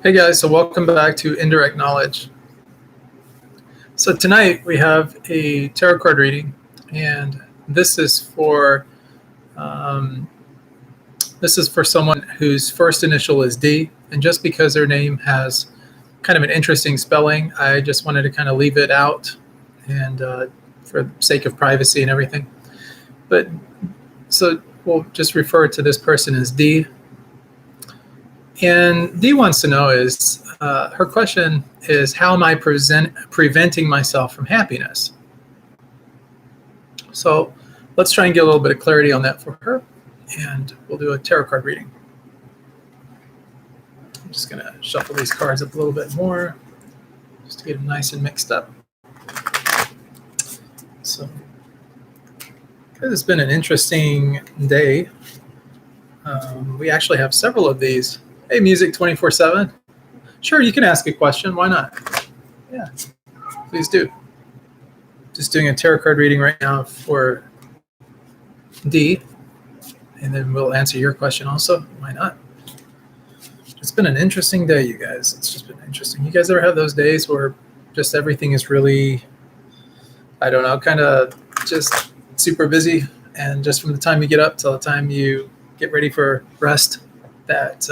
Hey guys, so welcome back to Indirect Knowledge. So tonight we have a tarot card reading, and this is for um, someone whose first initial is D, and just because their name has kind of an interesting spelling, I just wanted to kind of leave it out, and for the sake of privacy and everything. But so we'll just refer to this person as D. And Dee wants to know her question is, how am I preventing myself from happiness? So let's try and get a little bit of clarity on that for her, and we'll do a tarot card reading. I'm just going to shuffle these cards up a little bit more, just to get them nice and mixed up. So it's been an interesting day. We actually have several of these. Hey, Music 24/7. Sure, you can ask a question. Why not? Yeah, please do. Just doing a tarot card reading right now for D, and then we'll answer your question also. Why not? It's been an interesting day, you guys. It's just been interesting. You guys ever have those days where just everything is really, I don't know, kind of just super busy, and just from the time you get up till the time you get ready for rest, that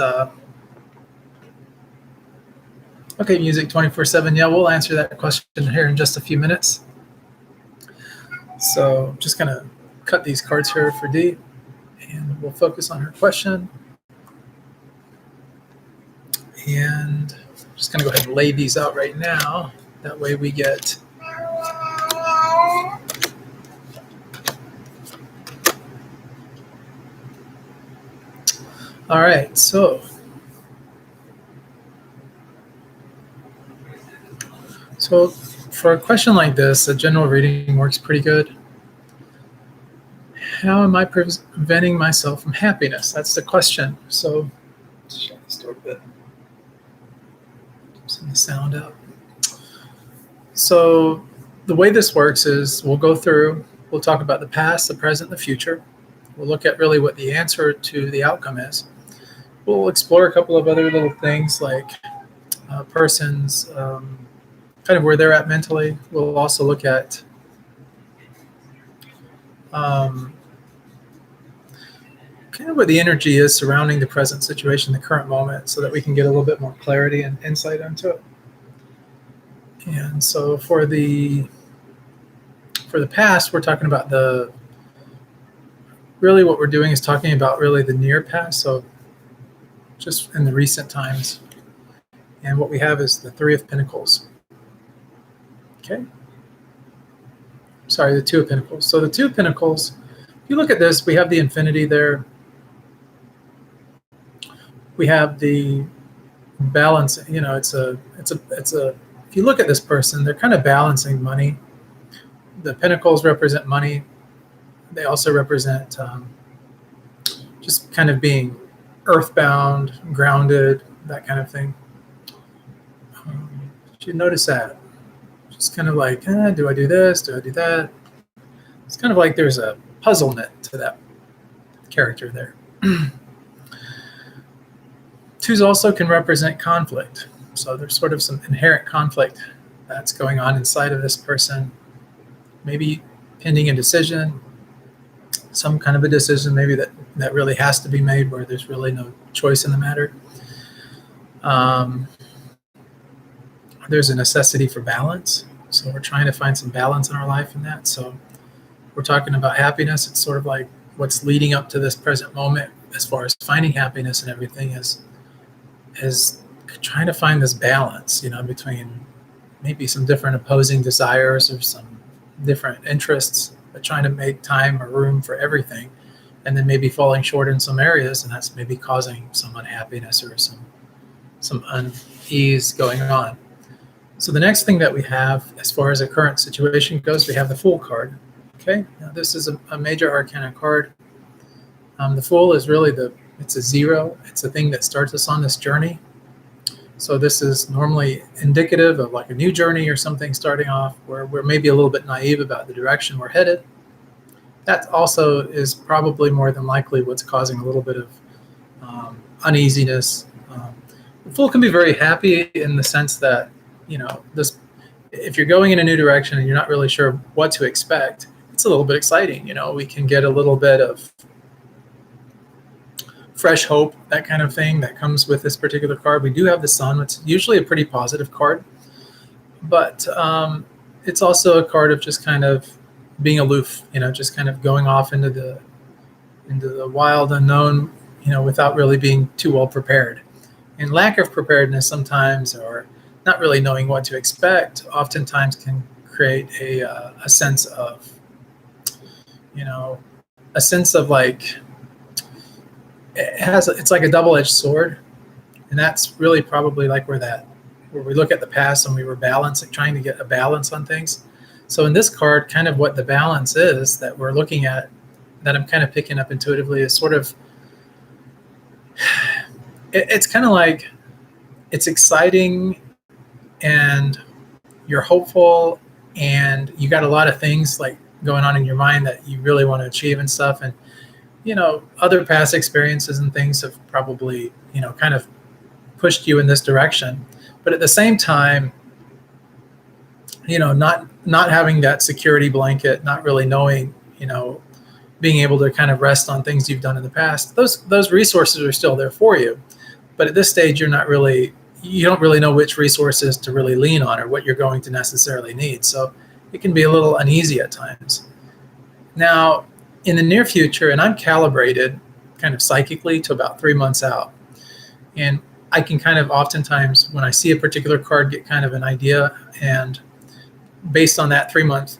okay, Music 24/7. Yeah, we'll answer that question here in just a few minutes. So I'm just going to cut these cards here for D, and we'll focus on her question. And I'm just going to go ahead and lay these out right now. That way we get all right. So for a question like this, a general reading works pretty good. How am I preventing myself from happiness? That's the question. So let's shut this door a bit. Send the sound out. So the way this works is we'll go through, we'll talk about the past, the present, the future. We'll look at really what the answer to the outcome is. We'll explore a couple of other little things like a person's kind of where they're at mentally. We'll also look at kind of what the energy is surrounding the present situation, the current moment, so that we can get a little bit more clarity and insight into it. And so for the past, we're talking about really what we're doing is talking about really the near past, so just in the recent times. And what we have is the Three of Pentacles. Okay. Sorry, the Two of Pentacles. So the Two of Pentacles, if you look at this, we have the infinity there. We have the balance, it's a if you look at this person, they're kind of balancing money. The pentacles represent money. They also represent just kind of being earthbound, grounded, that kind of thing. You should notice that. Just kind of like, do I do this? Do I do that? It's kind of like there's a puzzlement to that character there. Twos also can represent conflict. So there's sort of some inherent conflict that's going on inside of this person. Maybe pending a decision, some kind of a decision maybe that really has to be made where there's really no choice in the matter. There's a necessity for balance. So we're trying to find some balance in our life in that. So we're talking about happiness. It's sort of like what's leading up to this present moment as far as finding happiness and everything is trying to find this balance, between maybe some different opposing desires or some different interests, but trying to make time or room for everything, and then maybe falling short in some areas, and that's maybe causing some unhappiness or some unease going on. So the next thing that we have as far as a current situation goes, we have the Fool card. Okay, now this is a major arcana card. The Fool is really it's a zero. It's a thing that starts us on this journey. So this is normally indicative of like a new journey or something starting off where we're maybe a little bit naive about the direction we're headed. That also is probably more than likely what's causing a little bit of uneasiness. The Fool can be very happy in the sense that, this, if you're going in a new direction and you're not really sure what to expect, it's a little bit exciting. We can get a little bit of fresh hope, that kind of thing that comes with this particular card. We do have the Sun, which is usually a pretty positive card, but it's also a card of just kind of being aloof, just kind of going off into the wild unknown, without really being too well prepared. And lack of preparedness sometimes, or not really knowing what to expect, oftentimes can create a sense of, like, it's like a double-edged sword. And that's really probably like where we look at the past and we were trying to get a balance on things. So in this card, kind of what the balance is that we're looking at, that I'm kind of picking up intuitively, is sort of, it's kind of like, it's exciting and you're hopeful and you got a lot of things like going on in your mind that you really want to achieve and stuff. And, other past experiences and things have probably, kind of pushed you in this direction. But at the same time, not having that security blanket, not really knowing, being able to kind of rest on things you've done in the past, those resources are still there for you. But at this stage, you don't really know which resources to really lean on or what you're going to necessarily need. So it can be a little uneasy at times. Now, in the near future, and I'm calibrated kind of psychically to about 3 months out. And I can kind of oftentimes, when I see a particular card, get kind of an idea. And based on that 3-month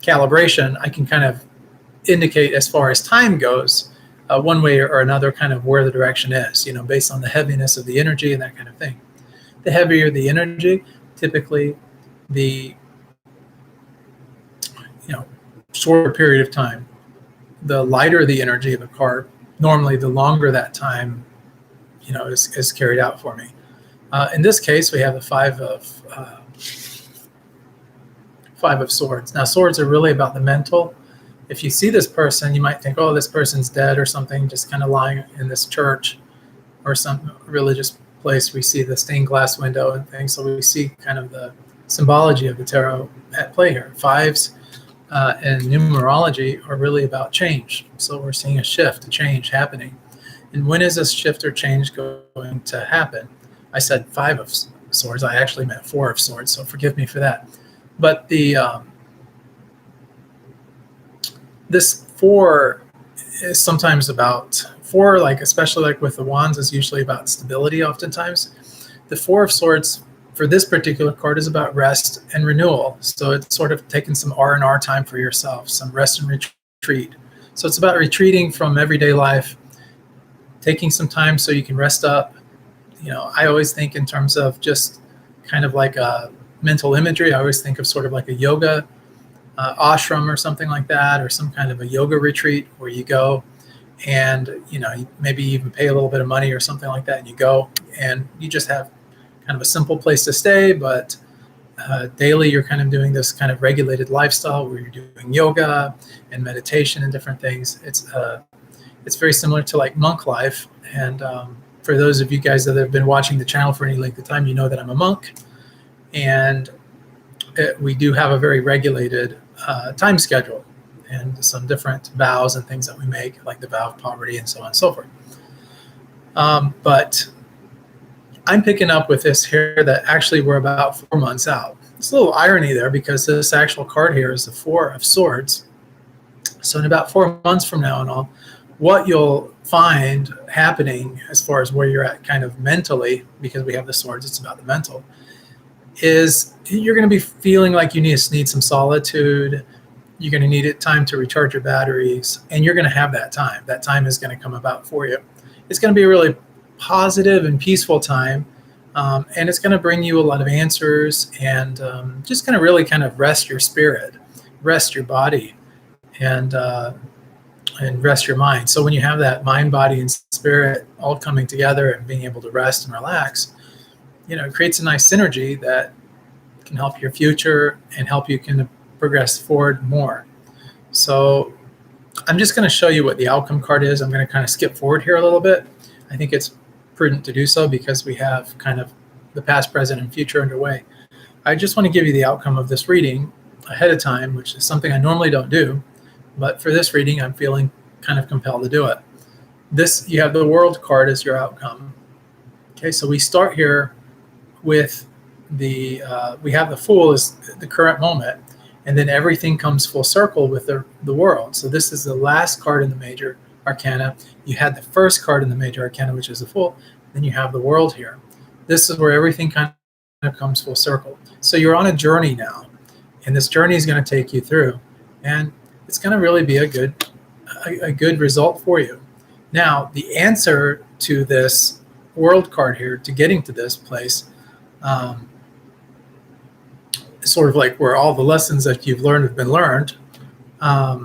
calibration, I can kind of indicate, as far as time goes, one way or another, kind of where the direction is, based on the heaviness of the energy and that kind of thing. The heavier the energy, typically the shorter period of time. The lighter the energy of a card, normally the longer that time, is carried out for me. In this case, we have the Five of Swords. Now, swords are really about the mental. If you see this person, you might think, oh, this person's dead or something, just kind of lying in this church or some religious place. We see the stained glass window and things, so we see kind of the symbology of the tarot at play here. Fives and numerology are really about change. So we're seeing a shift, a change happening. And when is this shift or change going to happen? I said Five of Swords. I actually meant Four of Swords, so forgive me for that. But this four is sometimes about four, like especially like with the wands, is usually about stability oftentimes. The Four of Swords for this particular card is about rest and renewal. So it's sort of taking some R&R time for yourself, some rest and retreat. So it's about retreating from everyday life, taking some time so you can rest up. I always think in terms of just kind of like a mental imagery. I always think of sort of like a yoga ashram or something like that, or some kind of a yoga retreat where you go and, maybe even pay a little bit of money or something like that. And you go and you just have kind of a simple place to stay, but daily you're kind of doing this kind of regulated lifestyle where you're doing yoga and meditation and different things. It's very similar to like monk life. And for those of you guys that have been watching the channel for any length of time, you know that I'm a monk. And we do have a very regulated time schedule and some different vows and things that we make, like the vow of poverty and so on and so forth. But I'm picking up with this here that actually we're about 4 months out. There's a little irony there because this actual card here is the Four of Swords. So in about 4 months from now and all, what you'll find happening as far as where you're at kind of mentally, because we have the swords, it's about the mental, is you're going to be feeling like you need some solitude. You're going to need time to recharge your batteries, and you're going to have that time. That time is going to come about for you. It's going to be a really positive and peaceful time, and it's going to bring you a lot of answers and just going to really kind of rest your spirit, rest your body, and rest your mind. So when you have that mind, body, and spirit all coming together and being able to rest and relax, it creates a nice synergy that can help your future and help you kind of progress forward more. So I'm just going to show you what the outcome card is. I'm going to kind of skip forward here a little bit. I think it's prudent to do so because we have kind of the past, present, and future underway. I just want to give you the outcome of this reading ahead of time, which is something I normally don't do, but for this reading, I'm feeling kind of compelled to do it. You have the World card as your outcome. Okay, so we start here with we have the Fool as the current moment, and then everything comes full circle with the World. So this is the last card in the major arcana. You had the first card in the major arcana, which is the Fool. Then you have the World here. This is where everything kind of comes full circle. So you're on a journey now, and this journey is going to take you through, and it's going to really be a good result for you. Now, the answer to this World card here, to getting to this place, sort of like where all the lessons that you've learned have been learned. At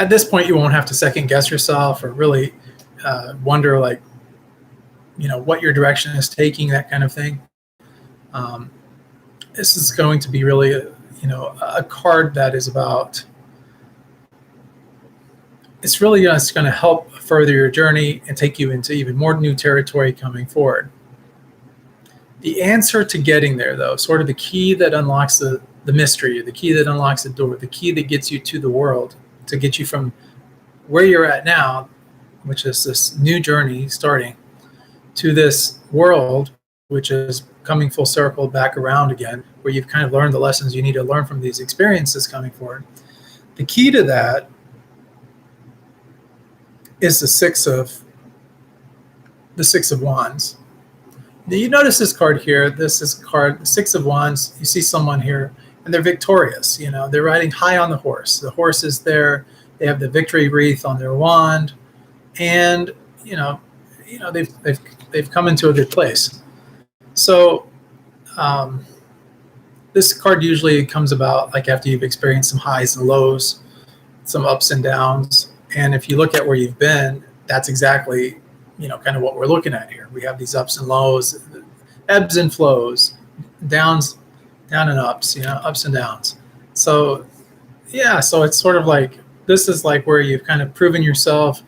this point, you won't have to second guess yourself or really wonder, like, what your direction is taking, that kind of thing. This is going to be really, a card that is about. It's really just going to help further your journey and take you into even more new territory coming forward. The answer to getting there, though, sort of the key that unlocks the mystery, the key that unlocks the door, the key that gets you to the World, to get you from where you're at now, which is this new journey starting, to this World, which is coming full circle back around again, where you've kind of learned the lessons you need to learn from these experiences coming forward. The key to that is the Six of Wands. Now you notice this card here. This is card, the Six of Wands. You see someone here, and they're victorious. They're riding high on the horse. The horse is there. They have the victory wreath on their wand, and they've come into a good place. So this card usually comes about like after you've experienced some highs and lows, some ups and downs. And if you look at where you've been, that's exactly, kind of what we're looking at here. We have these ups and lows, ebbs and flows, downs, down and ups, ups and downs. So, yeah, so it's sort of like, this is like where you've kind of proven yourself,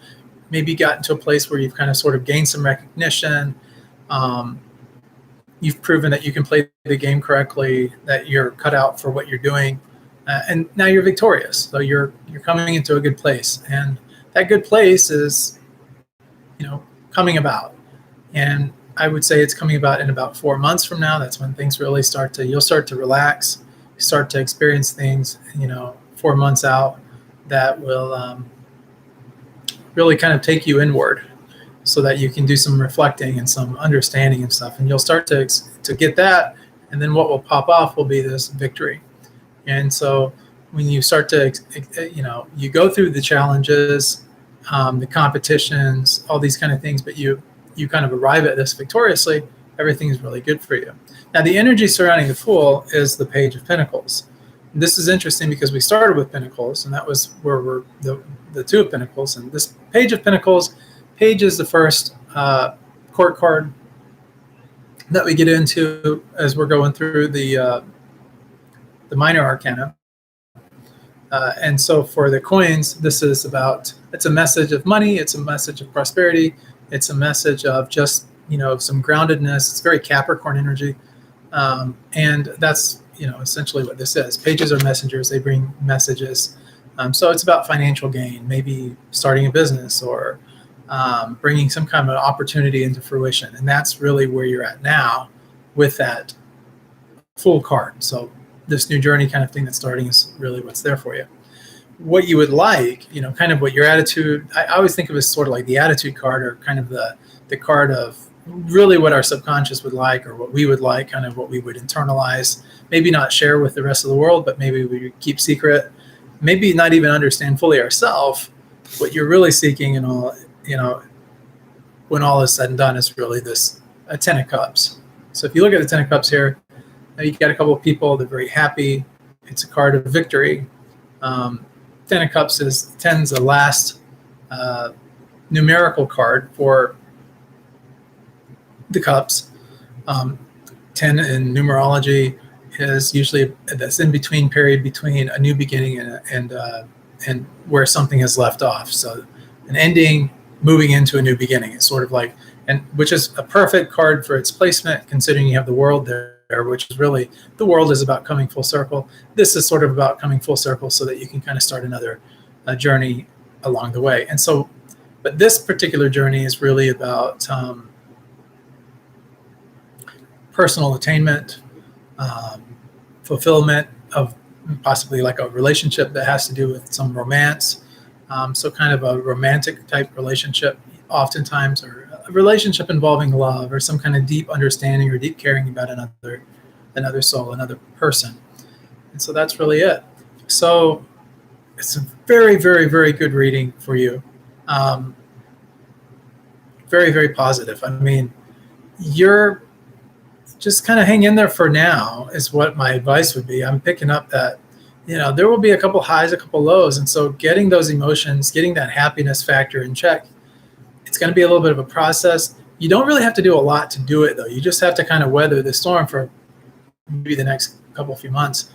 maybe gotten to a place where you've kind of sort of gained some recognition. You've proven that you can play the game correctly, that you're cut out for what you're doing. And now you're victorious. So you're coming into a good place. And that good place is, coming about. And I would say it's coming about in about 4 months from now. That's when things really you'll start to relax, start to experience things, 4 months out that will really kind of take you inward so that you can do some reflecting and some understanding and stuff. And you'll start to get that. And then what will pop off will be this victory. And so when you start to, you go through the challenges, the competitions, all these kind of things, but you kind of arrive at this victoriously, everything is really good for you. Now, the energy surrounding the Fool is the Page of Pentacles. And this is interesting because we started with Pentacles, and that was where we're the Two of Pentacles. And this Page of Pentacles, Page is the first court card that we get into as we're going through the minor arcana. And so for the coins, this is it's a message of money, it's a message of prosperity, it's a message of just, some groundedness. It's very Capricorn energy. And that's, essentially what this is. Pages are messengers, they bring messages. So it's about financial gain, maybe starting a business or bringing some kind of opportunity into fruition. And that's really where you're at now with that Fool card. So this new journey kind of thing that's starting is really what's there for you. What you would like, kind of what your attitude, I always think of as sort of like the attitude card, or kind of the card of really what our subconscious would like, or what we would like, kind of what we would internalize, maybe not share with the rest of the world, but maybe we keep secret, maybe not even understand fully ourselves. What you're really seeking and all, when all is said and done, is really a Ten of Cups. So if you look at the Ten of Cups here, you got a couple of people, they're very happy. It's a card of victory. Ten of Cups is 10's the last numerical card for the cups. 10 in numerology is usually this in-between period between a new beginning and where something has left off. So an ending moving into a new beginning. It's sort of like, and which is a perfect card for its placement, considering you have the world there, which is really, the world is about coming full circle. This is sort of about coming full circle so that you can kind of start another journey along the way. And so, but this particular journey is really about personal attainment, fulfillment of possibly like a relationship that has to do with some romance. So kind of a romantic type relationship, oftentimes, or a relationship involving love or some kind of deep understanding or deep caring about another soul, another person. And so that's really it. So it's a very, very, very good reading for you. Very, very positive. I mean, you're just kind of hang in there for now is what my advice would be. I'm picking up that, there will be a couple highs, a couple lows. And so getting those emotions, getting that happiness factor in check, it's going to be a little bit of a process. You don't really have to do a lot to do it, though. You just have to kind of weather the storm for maybe the next few months.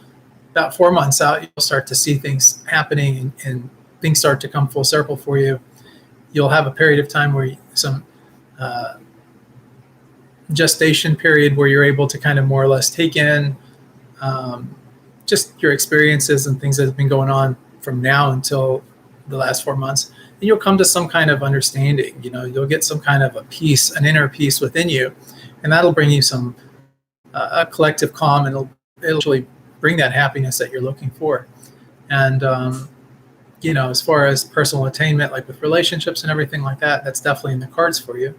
About 4 months out, you'll start to see things happening and things start to come full circle for you. You'll have a period of time where some gestation period where you're able to kind of more or less take in just your experiences and things that have been going on from now until the last 4 months. And you'll come to some kind of understanding. You'll get some kind of a peace, an inner peace within you, and that'll bring you some a collective calm, and it'll actually bring that happiness that you're looking for. And as far as personal attainment, like with relationships and everything like that, that's definitely in the cards for you.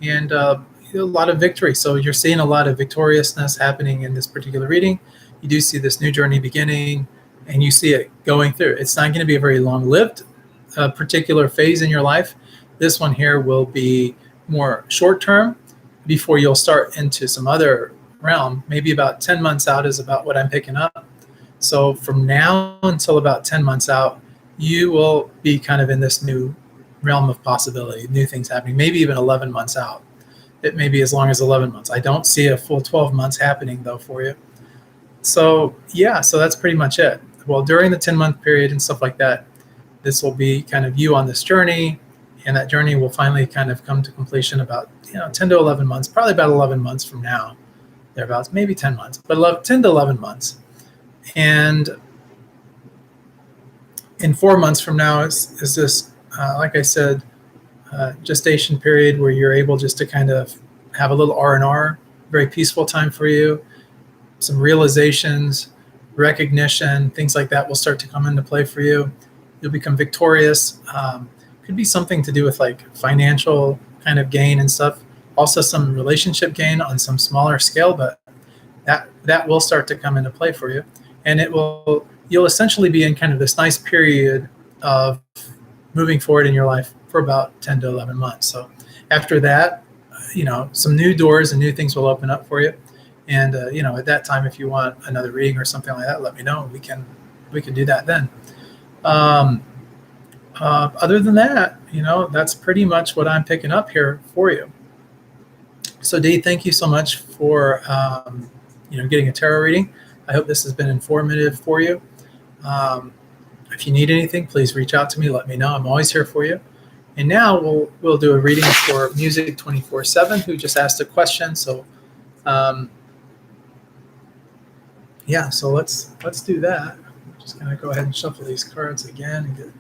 And a lot of victory. So you're seeing a lot of victoriousness happening in this particular reading. You do see this new journey beginning, and you see it going through. It's not going to be a very long-lived particular phase in your life. This one here will be more short-term before you'll start into some other realm. Maybe about 10 months out is about what I'm picking up. So from now until about 10 months out, you will be kind of in this new realm of possibility, new things happening, maybe even 11 months out. It may be as long as 11 months. I don't see a full 12 months happening, though, for you. So, so that's pretty much it. Well, during the 10-month period and stuff like that, this will be kind of you on this journey, and that journey will finally kind of come to completion about 10 to 11 months, probably about 11 months from now, thereabouts, maybe 10 months, but 10 to 11 months. And in 4 months from now is this, like I said, gestation period where you're able just to kind of have a little R&R, very peaceful time for you. Some realizations, recognition, things like that will start to come into play for you. You'll become victorious. Could be something to do with like financial kind of gain and stuff. Also some relationship gain on some smaller scale, but that will start to come into play for you. And you'll essentially be in kind of this nice period of moving forward in your life for about 10 to 11 months. So after that, some new doors and new things will open up for you. And, at that time, if you want another reading or something like that, let me know. We can do that then. Other than that, that's pretty much what I'm picking up here for you. So Dee, thank you so much for, getting a tarot reading. I hope this has been informative for you. If you need anything, please reach out to me. Let me know. I'm always here for you. And now we'll do a reading for Music 24/7, who just asked a question. So, so let's do that. I'm just gonna go ahead and shuffle these cards again and get them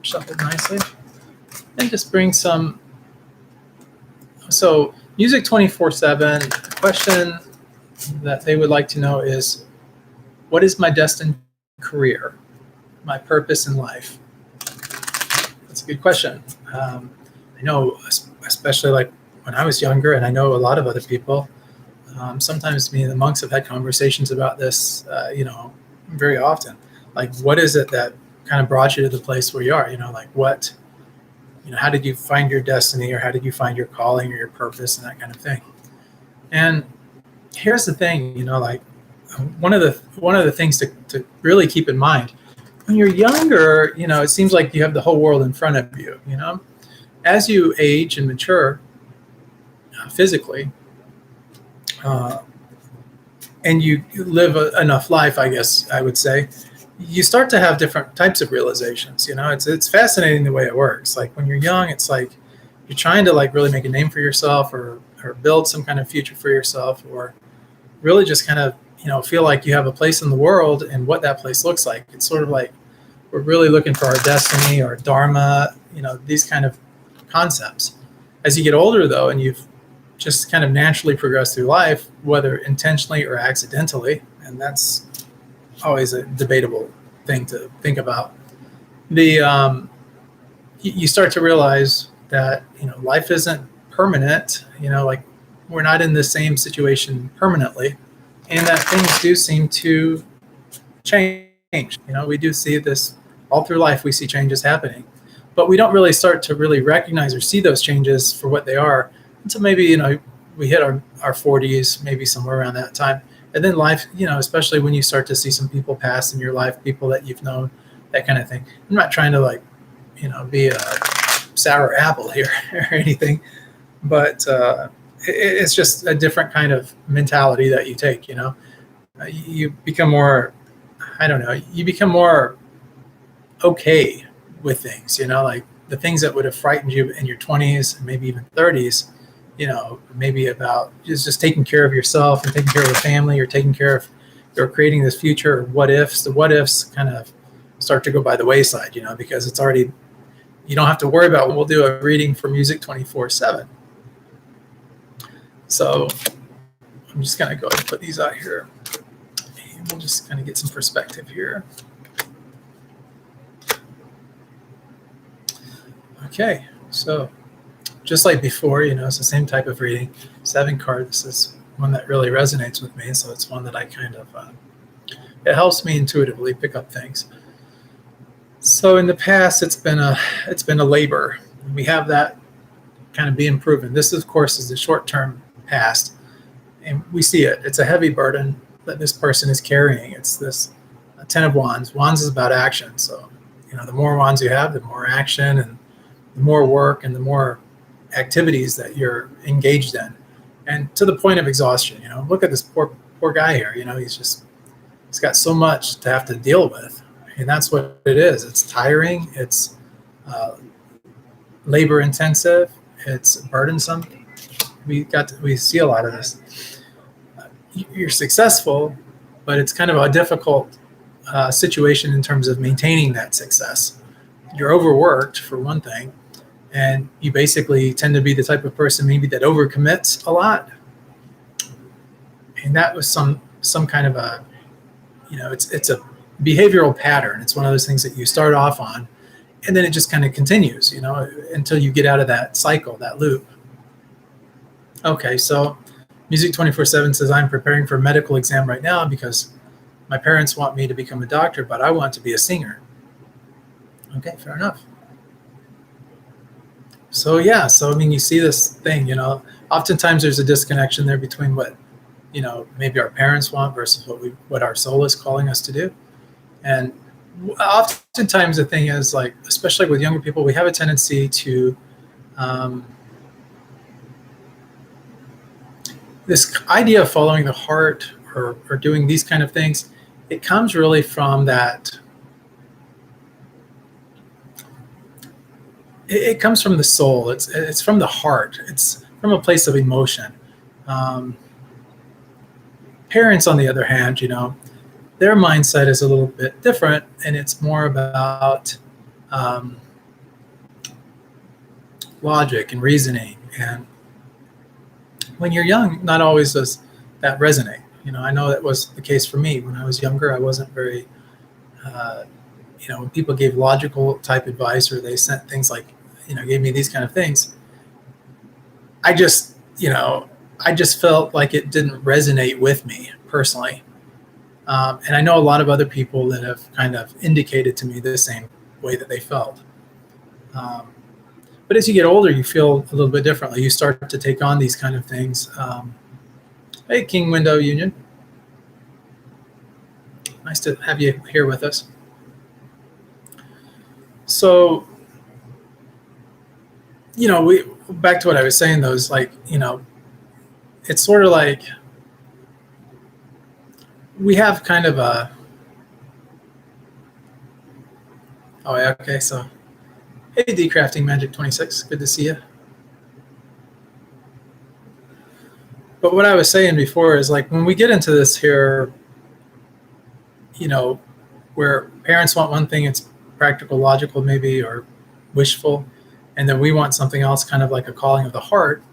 shuffled nicely, and just bring some. So Music 24/7, the question that they would like to know is, what is my destined career, my purpose in life? That's a good question. I know, especially like when I was younger, and I know a lot of other people, sometimes me and the monks have had conversations about this, very often. Like, what is it that kind of brought you to the place where you are? How did you find your destiny, or how did you find your calling or your purpose and that kind of thing? And here's the thing, one of the things to really keep in mind when you're younger, it seems like you have the whole world in front of you. As you age and mature physically, and you live enough life, I guess I would say, you start to have different types of realizations. It's fascinating the way it works. Like when you're young, it's like you're trying to like really make a name for yourself, or build some kind of future for yourself, or really just kind of feel like you have a place in the world and what that place looks like. It's sort of like we're really looking for our destiny or dharma, these kind of concepts. As you get older, though, and you've just kind of naturally progressed through life, whether intentionally or accidentally, and that's always a debatable thing to think about. You start to realize that life isn't permanent. Like we're not in the same situation permanently, and that things do seem to change. We do see this all through life. We see changes happening, but we don't really start to really recognize or see those changes for what they are until maybe we hit our 40s, maybe somewhere around that time. And then life, especially when you start to see some people pass in your life, people that you've known, that kind of thing. I'm not trying to like be a sour apple here or anything, but it's just a different kind of mentality that you take. You become more, I don't know, you become more okay with things. Like the things that would have frightened you in your 20s and maybe even 30s, maybe about just taking care of yourself and taking care of the family, or taking care of, or creating this future, or what ifs. The what ifs kind of start to go by the wayside, because it's already, you don't have to worry about. We'll do a reading for Music 24/7. So I'm just going to go ahead and put these out here. And we'll just kind of get some perspective here. Okay, so just like before, it's the same type of reading. 7 card. This is one that really resonates with me, so it's one that I kind of, it helps me intuitively pick up things. So in the past, it's been a labor. We have that kind of being proven. This, of course, is the short-term past, and we see it. It's a heavy burden that this person is carrying. It's this 10 of Wands. Wands is about action. So, the more wands you have, the more action and the more work and the more activities that you're engaged in, and to the point of exhaustion. Look at this poor guy here. He's got so much to have to deal with, and that's what it is. It's tiring. It's labor intensive. It's burdensome. We see a lot of this. You're successful, but it's kind of a difficult situation in terms of maintaining that success. You're overworked for one thing, and you basically tend to be the type of person maybe that overcommits a lot. And that was some kind of a, it's a behavioral pattern. It's one of those things that you start off on, and then it just kind of continues, until you get out of that cycle, that loop. Okay, so Music 24/7 says, I'm preparing for a medical exam right now because my parents want me to become a doctor, but I want to be a singer. Okay, fair enough. So yeah, you see this thing, oftentimes there's a disconnection there between what, maybe our parents want versus what our soul is calling us to do. And oftentimes the thing is, like, especially with younger people, we have a tendency to, this idea of following the heart, or doing these kind of things, it comes really from that. It comes from the soul. It's from the heart. It's from a place of emotion. Parents, on the other hand, their mindset is a little bit different, and it's more about logic and reasoning. And when you're young, not always does that resonate. I know that was the case for me when I was younger. I wasn't very, when people gave logical type advice, or they sent things like, gave me these kind of things, I just felt like it didn't resonate with me personally. And I know a lot of other people that have kind of indicated to me the same way that they felt. But as you get older, you feel a little bit differently. You start to take on these kind of things. Hey, King Window Union. Nice to have you here with us. So, we back to what I was saying, though, is like, it's sort of like we have kind of Oh, yeah. Okay. So, hey, Decrafting Magic 26. Good to see you. But what I was saying before is like when we get into this here, you know, where parents want one thing, it's practical, logical, maybe, or wishful, and then we want something else, kind of like a calling of the heart.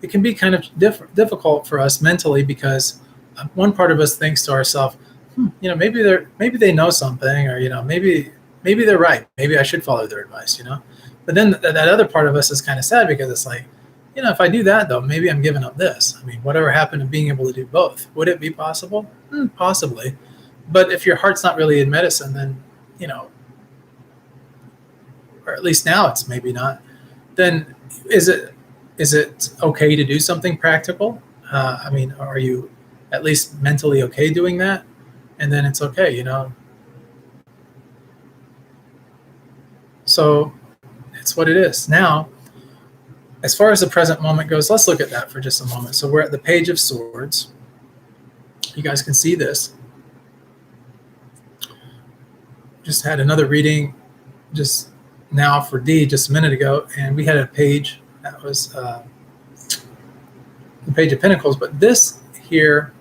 It can be kind of difficult for us mentally because one part of us thinks to ourselves, maybe they know something, or maybe they're right. Maybe I should follow their advice. But then that other part of us is kind of sad because it's like, if I do that though, maybe I'm giving up this. I mean, whatever happened to being able to do both? Would it be possible? Possibly. But if your heart's not really in medicine, then, or at least now it's maybe not, then is it okay to do something practical? I mean, are you at least mentally okay doing that? And then it's okay. So it's what it is. Now, as far as the present moment goes, let's look at that for just a moment. So we're at the Page of Swords. You guys can see this. Just had another reading just now for D just a minute ago, and we had a page that was the Page of Pentacles, but this here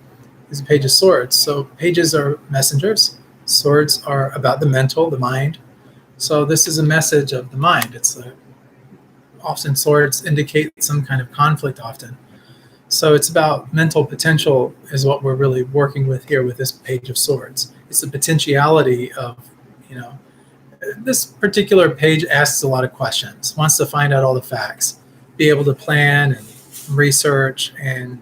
is a Page of Swords. So pages are messengers. Swords are about the mental, the mind. So this is a message of the mind. Often swords indicate some kind of conflict often. So it's about mental potential is what we're really working with here with this Page of Swords. It's the potentiality of, this particular page asks a lot of questions, wants to find out all the facts, be able to plan and research and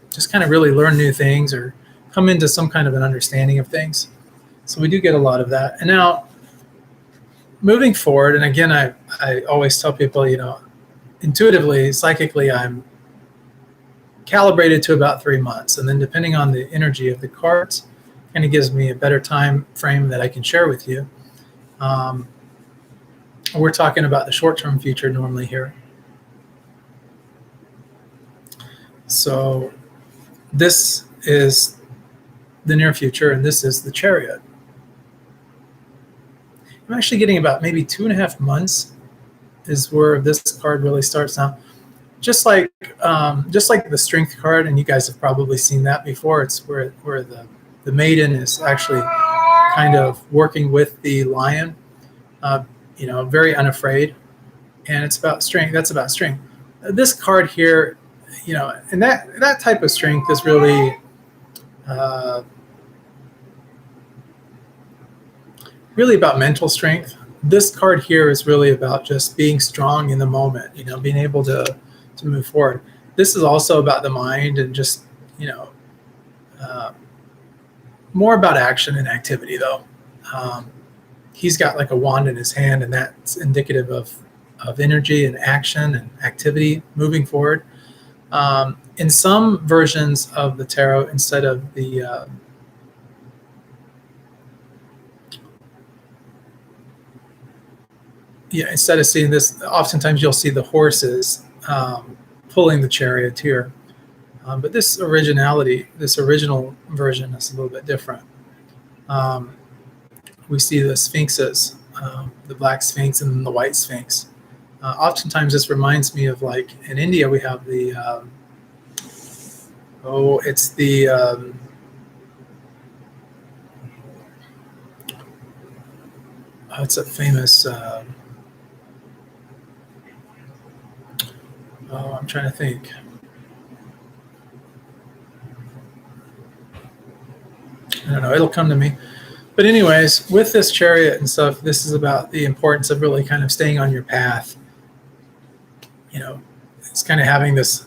just kind of really learn new things or come into some kind of an understanding of things. So we do get a lot of that. And now moving forward, and again, I always tell people, intuitively, psychically, I'm calibrated to about 3 months. And then depending on the energy of the cards, kind of gives me a better time frame that I can share with you. We're talking about the short-term future normally here. So this is the near future, and this is the Chariot. I'm actually getting about maybe 2.5 months is where this card really starts now. Just like the Strength card, and you guys have probably seen that before. It's where the maiden is actually kind of working with the lion, very unafraid, and it's about strength. That's about strength. This card here, and that type of strength is really really about mental strength. This card here is really about just being strong in the moment, being able to move forward. This is also about the mind and just, more about action and activity though. He's got like a wand in his hand, and that's indicative of energy and action and activity moving forward. In some versions of the tarot, instead of the instead of seeing this, oftentimes you'll see the horses pulling the charioteer. But this original version is a little bit different. We see the sphinxes, the black sphinx and the white sphinx. Oftentimes this reminds me of, like, in India we have the, it's a famous, I'm trying to think. I don't know, it'll come to me. But anyways, with this Chariot and stuff, this is about the importance of really kind of staying on your path. It's kind of having this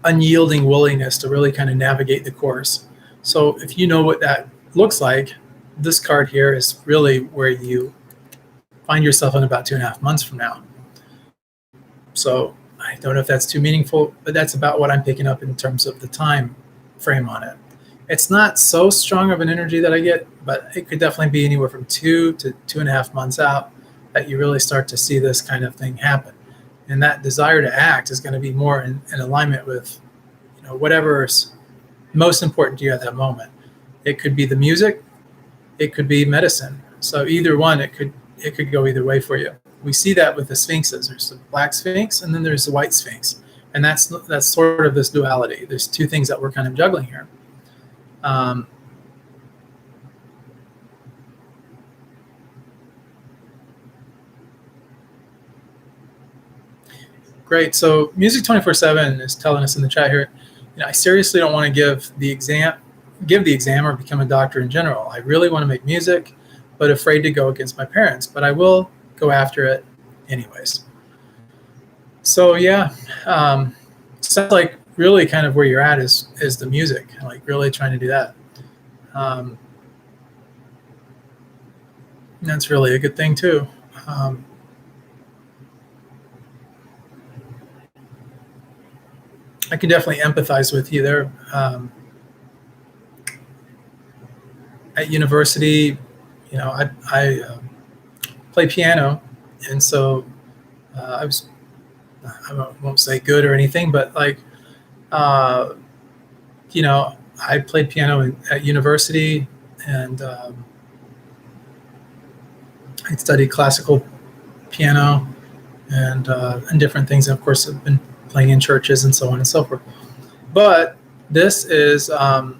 unyielding willingness to really kind of navigate the course. So if you know what that looks like, this card here is really where you find yourself in about 2.5 months from now. So I don't know if that's too meaningful, but that's about what I'm picking up in terms of the time frame on it. It's not so strong of an energy that I get, but it could definitely be anywhere from 2 to 2.5 months out that you really start to see this kind of thing happen. And that desire to act is going to be more in alignment with, whatever's most important to you at that moment. It could be the music, it could be medicine. So either one, it could go either way for you. We see that with the sphinxes. There's the black sphinx, and then there's the white sphinx, and that's sort of this duality. There's two things that we're kind of juggling here. Great. So Music 24/7 is telling us in the chat here, I seriously don't want to give the exam or become a doctor in general. I really want to make music, but afraid to go against my parents. But I will go after it anyways. So yeah, sounds like really kind of where you're at is the music, like really trying to do that. That's really a good thing too. I can definitely empathize with you there. At university, I play piano, and so I won't say good or anything, but like, I played piano at university, and I studied classical piano and different things. And of course, I've been playing in churches and so on and so forth. But this is, I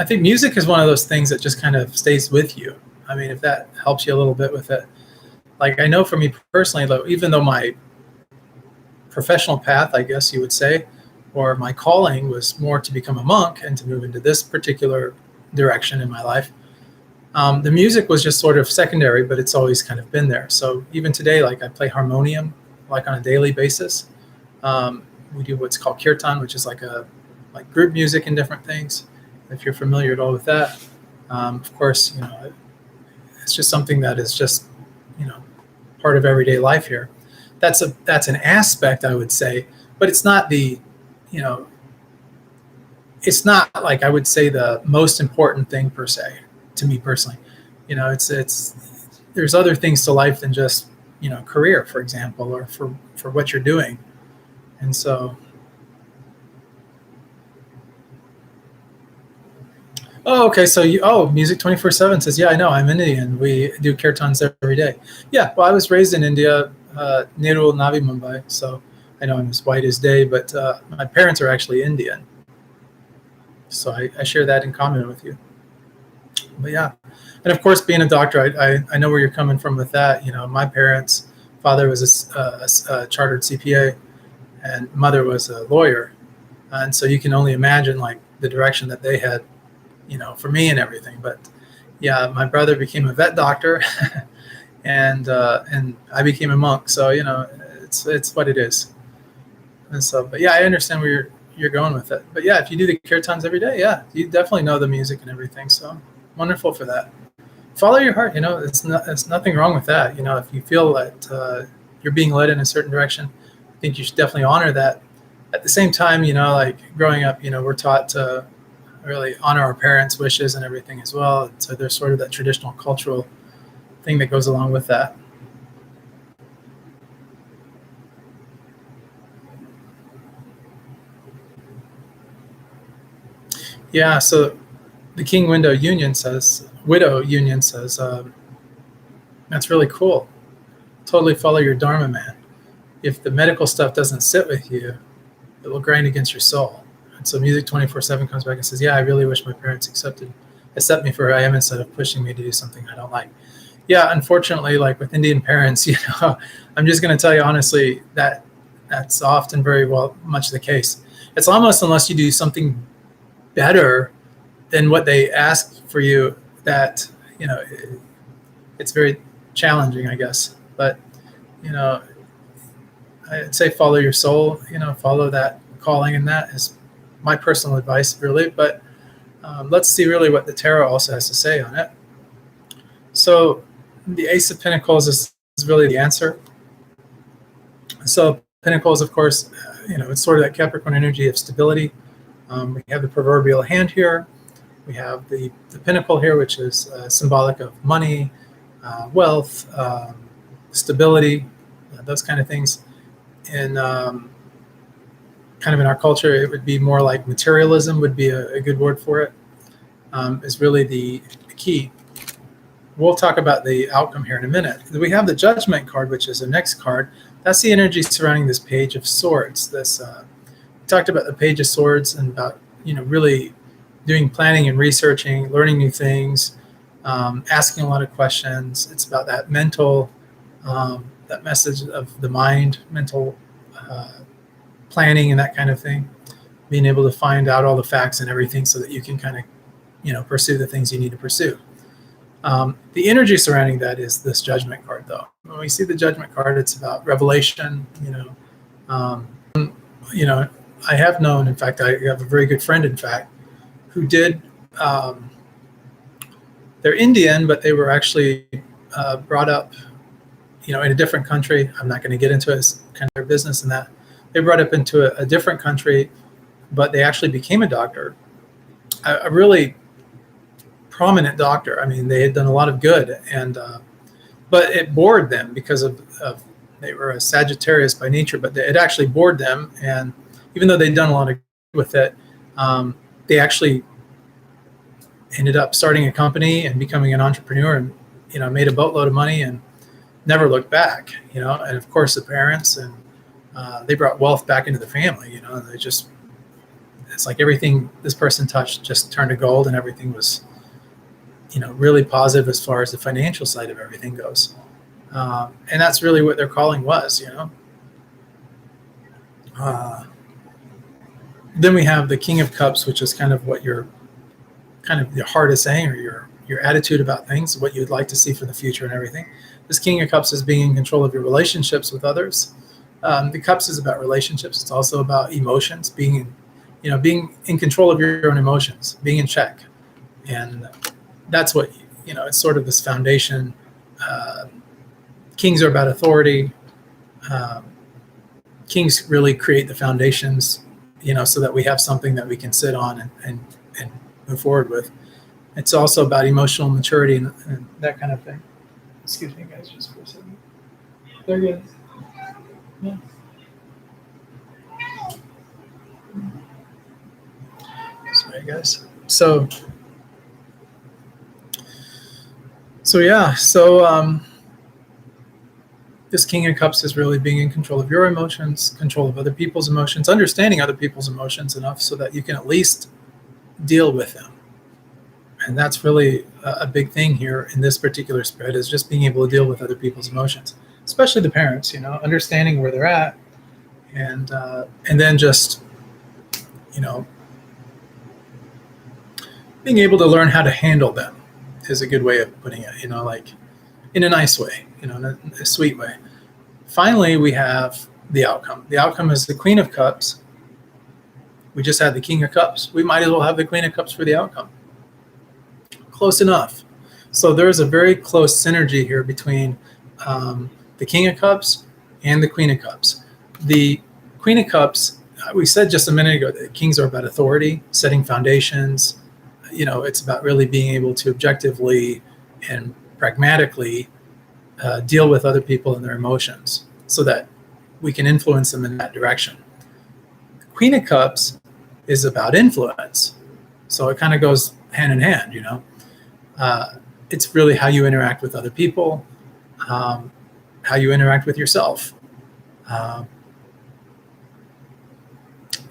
think music is one of those things that just kind of stays with you. I mean, if that helps you a little bit with it. Like, I know for me personally, though, even though my professional path, I guess you would say, or my calling was more to become a monk and to move into this particular direction in my life, the music was just sort of secondary, but it's always kind of been there. So even today, like, I play harmonium, like, on a daily basis. We do what's called kirtan, which is like group music and different things. If you're familiar at all with that, of course, it's just something that is just, part of everyday life here. That's an aspect, I would say, but it's not the, it's not like I would say the most important thing per se to me personally. It's there's other things to life than just, career, for example, or for what you're doing. And so, oh, okay. So Music 24/7 says, yeah, I know, I'm Indian. We do kirtans every day. Yeah, well, I was raised in India, Nehru, Navi Mumbai. So I know I'm as white as day, but my parents are actually Indian. So I share that in common with you. But yeah, and of course, being a doctor, I know where you're coming from with that. My parents, father was a chartered CPA, and mother was a lawyer, and so you can only imagine like the direction that they had, for me and everything. But yeah, my brother became a vet doctor, and I became a monk. So it's what it is. And so, but yeah, I understand where you're going with it. But yeah, if you do the kirtans every day, yeah, you definitely know the music and everything. So wonderful for that. Follow your heart. It's nothing wrong with that. If you feel that you're being led in a certain direction, I think you should definitely honor that. At the same time, like growing up, we're taught to really honor our parents' wishes and everything as well. So there's sort of that traditional cultural thing that goes along with that. Yeah, so the King Widow Union says, that's really cool. Totally follow your Dharma, man. If the medical stuff doesn't sit with you, it will grind against your soul. And so Music 24/7 comes back and says, yeah, I really wish my parents accept me for who I am instead of pushing me to do something I don't like. Yeah, unfortunately, like with Indian parents, I'm just going to tell you honestly that that's often very much the case. It's almost unless you do something better than what they ask for you that, it's very challenging, I guess. But, I'd say follow your soul, follow that calling, and that is my personal advice, really. But let's see really what the tarot also has to say on it. So the Ace of Pentacles is really the answer. So Pentacles, of course, it's sort of that Capricorn energy of stability. We have the proverbial hand here. We have the Pentacle here, which is symbolic of money, wealth, stability, those kind of things. And kind of in our culture, it would be more like materialism would be a good word for it, is really the key. we'll talk about the outcome here in a minute. We have the Judgment card, which is the next card. That's the energy surrounding this Page of Swords. We talked about the Page of Swords and about, really doing planning and researching, learning new things, asking a lot of questions. It's about that mental, that message of the mind, mental planning and that kind of thing, being able to find out all the facts and everything so that you can kind of, pursue the things you need to pursue. The energy surrounding that is this Judgment card, though. When we see the Judgment card, it's about revelation. I have known, in fact, I have a very good friend, in fact, who did, they're Indian, but they were actually brought up, in a different country. I'm not going to get into it. It's kind of their business and that. They brought up into a different country, but they actually became a doctor, a really prominent doctor. I mean, they had done a lot of good, and but it bored them because of they were a Sagittarius by nature, but it actually bored them. And even though they'd done a lot of good with it, they actually ended up starting a company and becoming an entrepreneur, and made a boatload of money and never looked back. And of course the parents, and they brought wealth back into the family. They just, it's like everything this person touched just turned to gold, and everything was really positive as far as the financial side of everything goes. And that's really what their calling was. Then we have the King of Cups, which is kind of what your heart is saying, or your attitude about things, what you'd like to see for the future and everything. This King of Cups is being in control of your relationships with others. The Cups is about relationships. It's also about emotions, being in control of your own emotions, being in check. And that's what, it's sort of this foundation. Kings are about authority. Kings really create the foundations, so that we have something that we can sit on and move forward with. It's also about emotional maturity and that kind of thing. Excuse me, guys, just for a second. There you go. Yeah. Sorry, guys. So this King of Cups is really being in control of your emotions, control of other people's emotions, understanding other people's emotions enough so that you can at least deal with them. And that's really a big thing here in this particular spread, is just being able to deal with other people's emotions, especially the parents, understanding where they're at, and then just, being able to learn how to handle them is a good way of putting it, like in a nice way, in a sweet way. Finally, we have the outcome. The outcome is the Queen of Cups. We just had the King of Cups. We might as well have the Queen of Cups for the outcome. Close enough. So there's a very close synergy here between the King of Cups and the Queen of Cups. The Queen of Cups, we said just a minute ago that kings are about authority, setting foundations. It's about really being able to objectively and pragmatically deal with other people and their emotions so that we can influence them in that direction. The Queen of Cups is about influence. So it kind of goes hand in hand, It's really how you interact with other people, how you interact with yourself.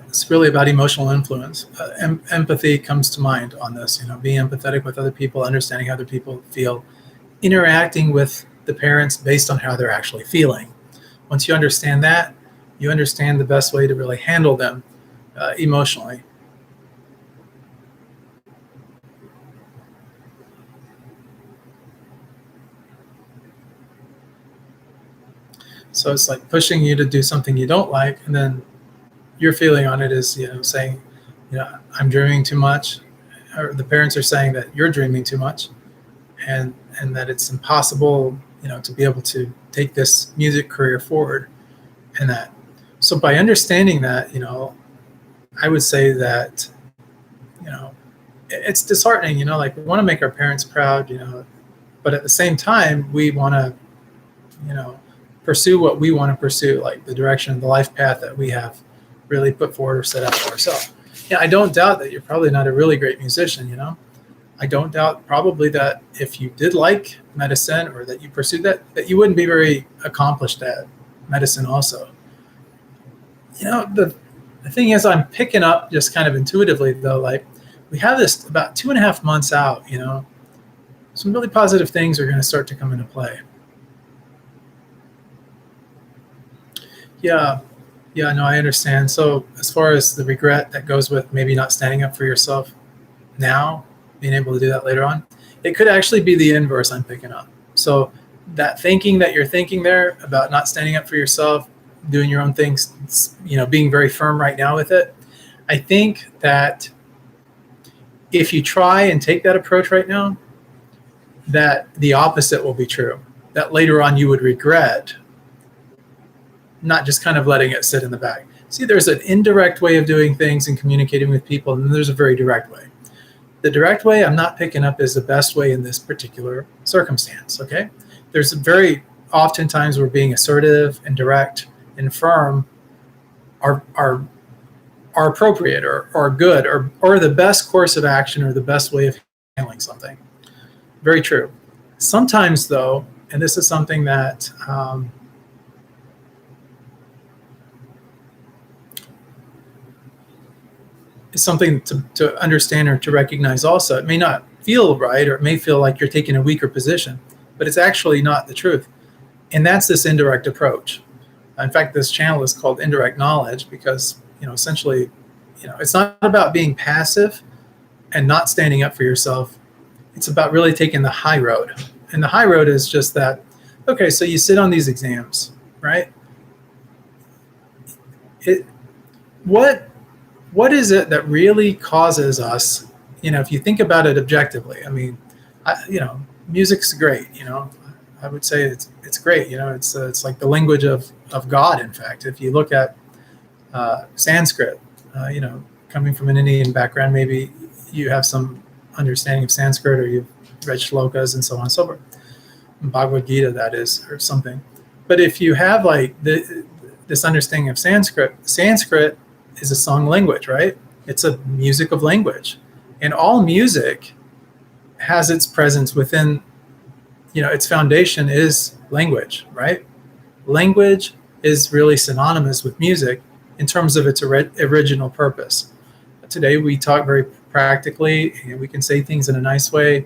It's really about emotional influence. Empathy comes to mind on this, being empathetic with other people, understanding how other people feel, interacting with the parents based on how they're actually feeling. Once you understand that, you understand the best way to really handle them emotionally. So it's like pushing you to do something you don't like, and then your feeling on it is, saying, I'm dreaming too much, or the parents are saying that you're dreaming too much, and that it's impossible, to be able to take this music career forward, and that. So by understanding that, I would say that, it's disheartening, like we want to make our parents proud, but at the same time, we want to, pursue what we want to pursue, like the direction, the life path that we have really put forward or set out for ourselves. Yeah, I don't doubt that you're probably not a really great musician, I don't doubt probably that if you did like medicine or that you pursued that you wouldn't be very accomplished at medicine also. The thing is, I'm picking up just kind of intuitively though, like we have this about 2.5 months out, some really positive things are going to start to come into play. Yeah. Yeah, no, I understand. So as far as the regret that goes with maybe not standing up for yourself now, being able to do that later on, it could actually be the inverse I'm picking up. So that thinking that you're thinking there about not standing up for yourself, doing your own things, being very firm right now with it, I think that if you try and take that approach right now, that the opposite will be true. That later on you would regret not just kind of letting it sit in the back. See, there's an indirect way of doing things and communicating with people, and there's a very direct way. The direct way I'm not picking up is the best way in this particular circumstance, okay? There's very oftentimes where being assertive and direct and firm are appropriate or good or the best course of action or the best way of handling something. Very true. Sometimes, though, and this is something that is something to understand or to recognize also. It may not feel right, or it may feel like you're taking a weaker position, but it's actually not the truth. And that's this indirect approach. In fact, this channel is called Indirect Knowledge because, essentially, it's not about being passive and not standing up for yourself. It's about really taking the high road. And the high road is just that, okay, so you sit on these exams, right? What is it that really causes us, if you think about it objectively, I mean, music's great, I would say it's great, it's like the language of God, in fact. If you look at Sanskrit, coming from an Indian background, maybe you have some understanding of Sanskrit or you've read shlokas and so on and so forth. Bhagavad Gita, that is, or something. But if you have like this understanding of Sanskrit is a song language, right? It's a music of language. And all music has its presence within, its foundation is language, right? Language is really synonymous with music in terms of its original purpose. Today we talk very practically, and we can say things in a nice way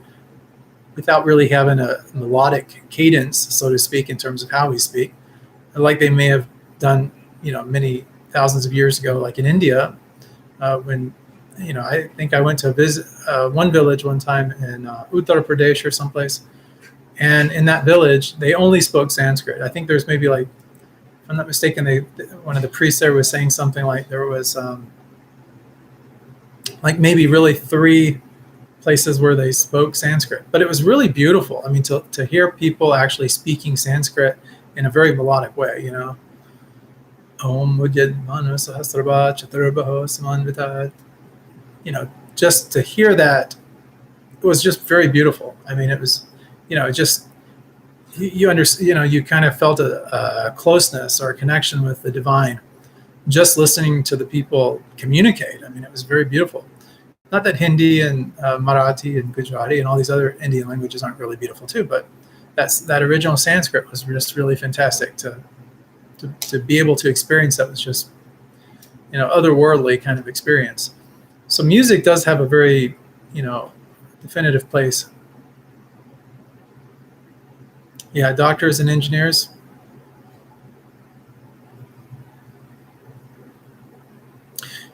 without really having a melodic cadence, so to speak, in terms of how we speak, like they may have done, many thousands of years ago, like in India, when, I think I went to visit one village one time in Uttar Pradesh or someplace, and in that village, they only spoke Sanskrit. I think there's maybe like, if I'm not mistaken, one of the priests there was saying something like there was like maybe really 3 places where they spoke Sanskrit, but it was really beautiful. I mean, to hear people actually speaking Sanskrit in a very melodic way, Om Mujjad Manu Sahasrabha Chaturbaho Samanvitat. Just to hear that, it was just very beautiful. I mean, it was, just you kind of felt a closeness or a connection with the divine just listening to the people communicate. I mean, it was very beautiful. Not that Hindi and Marathi and Gujarati and all these other Indian languages aren't really beautiful too, but that original Sanskrit was just really fantastic to be able to experience. That was just, otherworldly kind of experience. So music does have a very, definitive place. Yeah, doctors and engineers.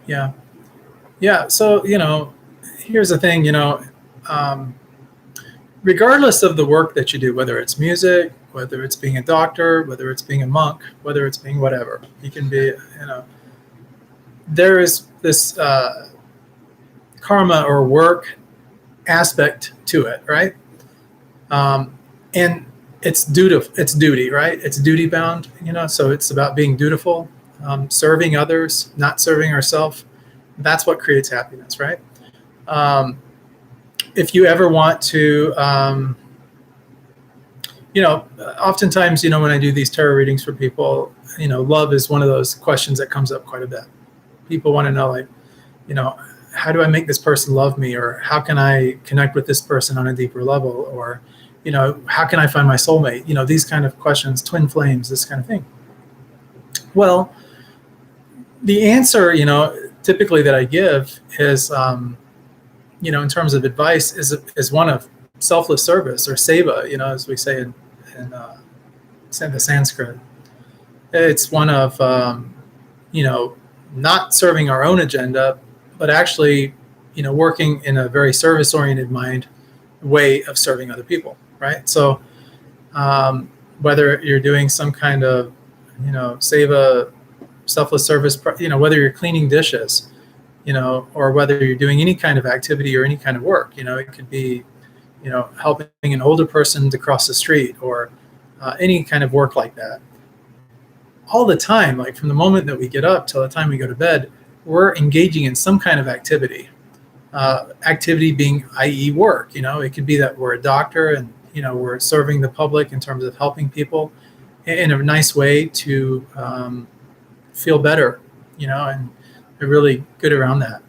Yeah. Yeah. So, here's the thing, regardless of the work that you do, whether it's music, whether it's being a doctor, whether it's being a monk, whether it's being whatever, you can be, there is this karma or work aspect to it, right? And it's duty, right? It's duty bound, so it's about being dutiful, serving others, not serving ourselves. That's what creates happiness, right? If you ever want to, oftentimes, when I do these tarot readings for people, love is one of those questions that comes up quite a bit. People want to know, like, how do I make this person love me, or how can I connect with this person on a deeper level, or how can I find my soulmate? These kind of questions, twin flames, this kind of thing. Well, the answer, typically that I give is, in terms of advice, is one of selfless service, or seva, as we say in the Sanskrit. It's one of, not serving our own agenda, but actually, working in a very service-oriented mind way of serving other people, right? So whether you're doing some kind of, seva, selfless service, whether you're cleaning dishes, or whether you're doing any kind of activity or any kind of work, it could be, helping an older person to cross the street, or any kind of work like that. All the time, like from the moment that we get up till the time we go to bed, we're engaging in some kind of activity. Activity being, i.e., work. It could be that we're a doctor and we're serving the public in terms of helping people in a nice way to feel better, and they're really good around that.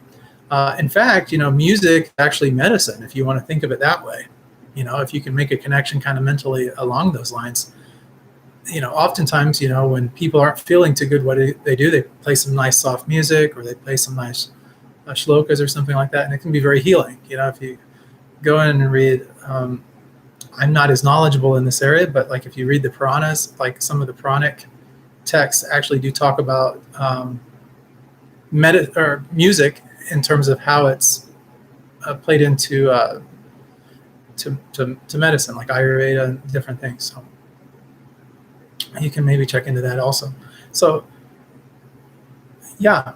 In fact, music is actually medicine, if you want to think of it that way. If you can make a connection kind of mentally along those lines. Oftentimes, when people aren't feeling too good, what do? They play some nice soft music, or they play some nice shlokas or something like that, and it can be very healing. If you go in and read, I'm not as knowledgeable in this area, but like if you read the Puranas, like some of the Puranic texts actually do talk about music in terms of how it's played into to medicine, like Ayurveda and different things. So you can maybe check into that also. So yeah,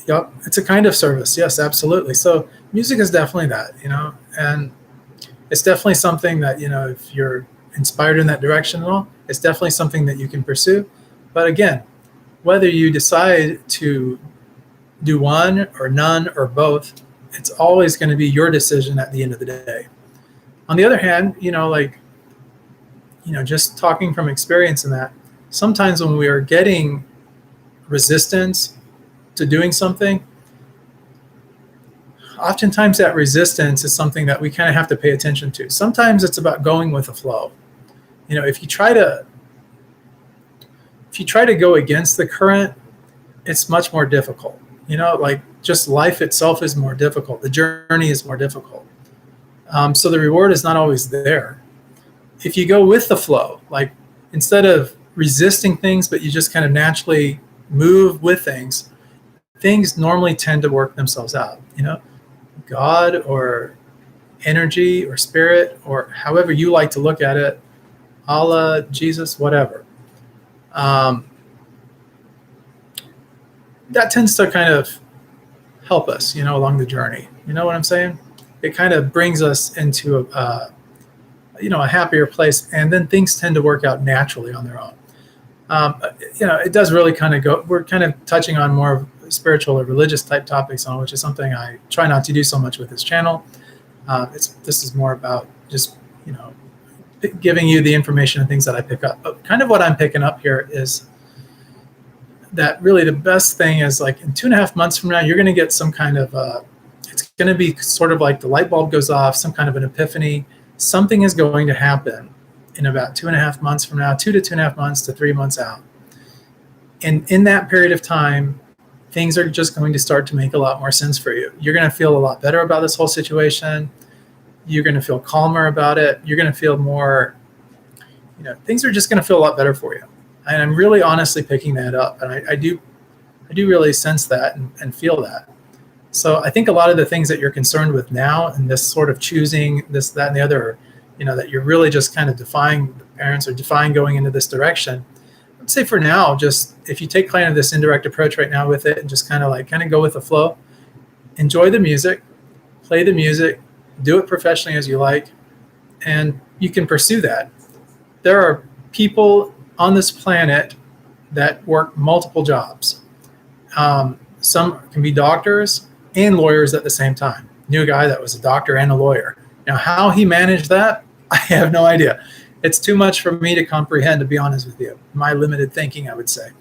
yep, it's a kind of service. Yes, absolutely. So music is definitely that, and it's definitely something that, if you're inspired in that direction at all, it's definitely something that you can pursue. But again, whether you decide to do one or none or both, it's always going to be your decision at the end of the day. On the other hand, just talking from experience in that, sometimes when we are getting resistance to doing something, oftentimes that resistance is something that we kind of have to pay attention to. Sometimes it's about going with the flow. If you try to go against the current, it's much more difficult. Like just life itself is more difficult. The journey is more difficult. So the reward is not always there. If you go with the flow, like instead of resisting things, but you just kind of naturally move with things, things normally tend to work themselves out. God or energy or spirit, or however you like to look at it, Allah, Jesus, whatever. That tends to kind of help us, along the journey. You know what I'm saying? It kind of brings us into a happier place, and then things tend to work out naturally on their own. It does really kind of go. We're kind of touching on more of spiritual or religious type topics, which is something I try not to do so much with this channel. This is more about just giving you the information and things that I pick up. But kind of what I'm picking up here is that really the best thing is, like, in 2.5 months from now, you're going to get some kind of it's going to be sort of like the light bulb goes off, some kind of an epiphany. Something is going to happen in about 2.5 months from now, 2 to 2.5 months to 3 months out. And in that period of time, things are just going to start to make a lot more sense for you. You're going to feel a lot better about this whole situation. You're going to feel calmer about it. You're going to feel more, things are just going to feel a lot better for you. And I'm really honestly picking that up. And I do really sense that and feel that. So I think a lot of the things that you're concerned with now, and this sort of choosing this, that, and the other, that you're really just kind of defying the parents or defying going into this direction. I'd say for now, just if you take kind of this indirect approach right now with it and just kind of go with the flow, enjoy the music, play the music, do it professionally as you like, and you can pursue that. There are people on this planet that work multiple jobs. Some can be doctors and lawyers at the same time. Knew a guy that was a doctor and a lawyer. Now, how he managed that, I have no idea. It's too much for me to comprehend, to be honest with you. My limited thinking, I would say.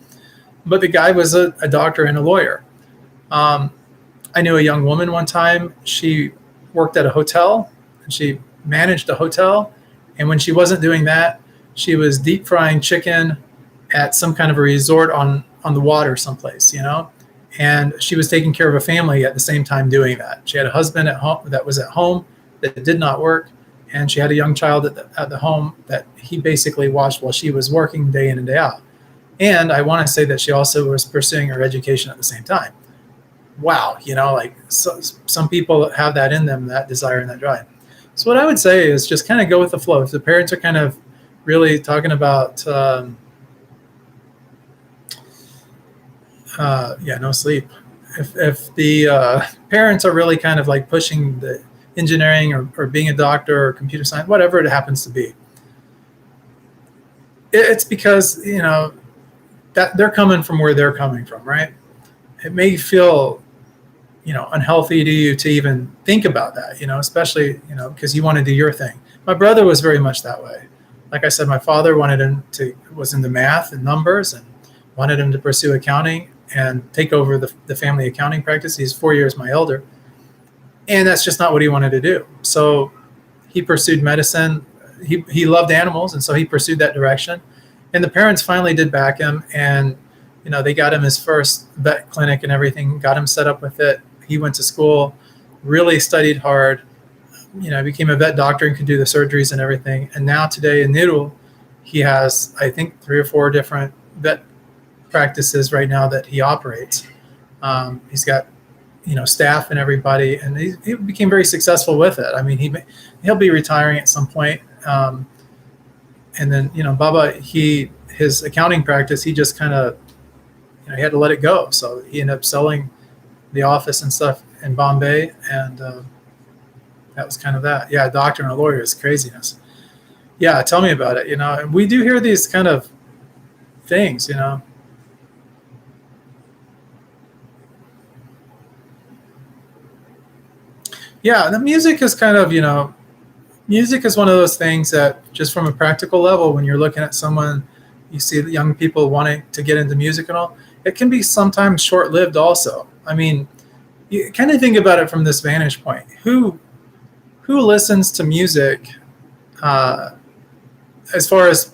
But the guy was a doctor and a lawyer. I knew a young woman one time. She worked at a hotel and she managed a hotel. And when she wasn't doing that, she was deep frying chicken at some kind of a resort on the water someplace, you know? And she was taking care of a family at the same time doing that. She had a husband at home that was at home that did not work. And she had a young child at the home that he basically watched while she was working day in and day out. And I want to say that she also was pursuing her education at the same time. Wow, you know, like some people have that in them, that desire and that drive. So what I would say is just kind of go with the flow. If the parents are kind of really talking about, no sleep. If the parents are really kind of like pushing the engineering or being a doctor or computer science, whatever it happens to be, it's because, you know, that they're coming from where they're coming from, right? It may feel, you know, unhealthy to you to even think about that, you know, especially, you know, because you want to do your thing. My brother was very much that way. Like I said, my father was into math and numbers and wanted him to pursue accounting and take over the family accounting practice. He's 4 years my elder. And that's just not what he wanted to do. So he pursued medicine. He loved animals, and so he pursued that direction. And the parents finally did back him, and, you know, they got him his first vet clinic and everything, got him set up with it. He went to school, really studied hard, you know, became a vet doctor and could do the surgeries and everything. And now today in Nirul, he has, I think, 3 or 4 different vet practices right now that he operates. He's got, you know, staff and everybody, and he became very successful with it. I mean, he'll be retiring at some point. And then, you know, Baba, his accounting practice, he just kind of, you know, he had to let it go. So he ended up selling the office and stuff in Bombay, and that was kind of that. Yeah, a doctor and a lawyer is craziness. Yeah, tell me about it. You know, and we do hear these kind of things, you know. Yeah, the music is kind of, you know, music is one of those things that just from a practical level, when you're looking at someone, you see the young people wanting to get into music and all, it can be sometimes short-lived also. I mean, you kind of think about it from this vantage point. Who listens to music as far as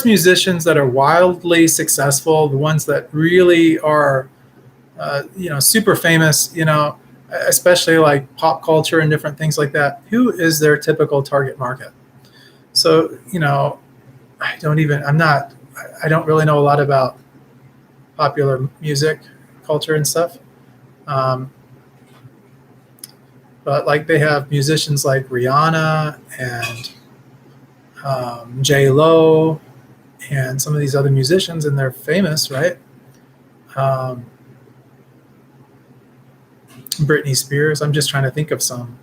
musicians that are wildly successful, the ones that really are, you know, super famous, you know, especially like pop culture and different things like that, who is their typical target market? So, you know, I don't really know a lot about popular music culture and stuff. But like they have musicians like Rihanna and J Lo and some of these other musicians, and they're famous, right? Britney Spears. I'm just trying to think of some.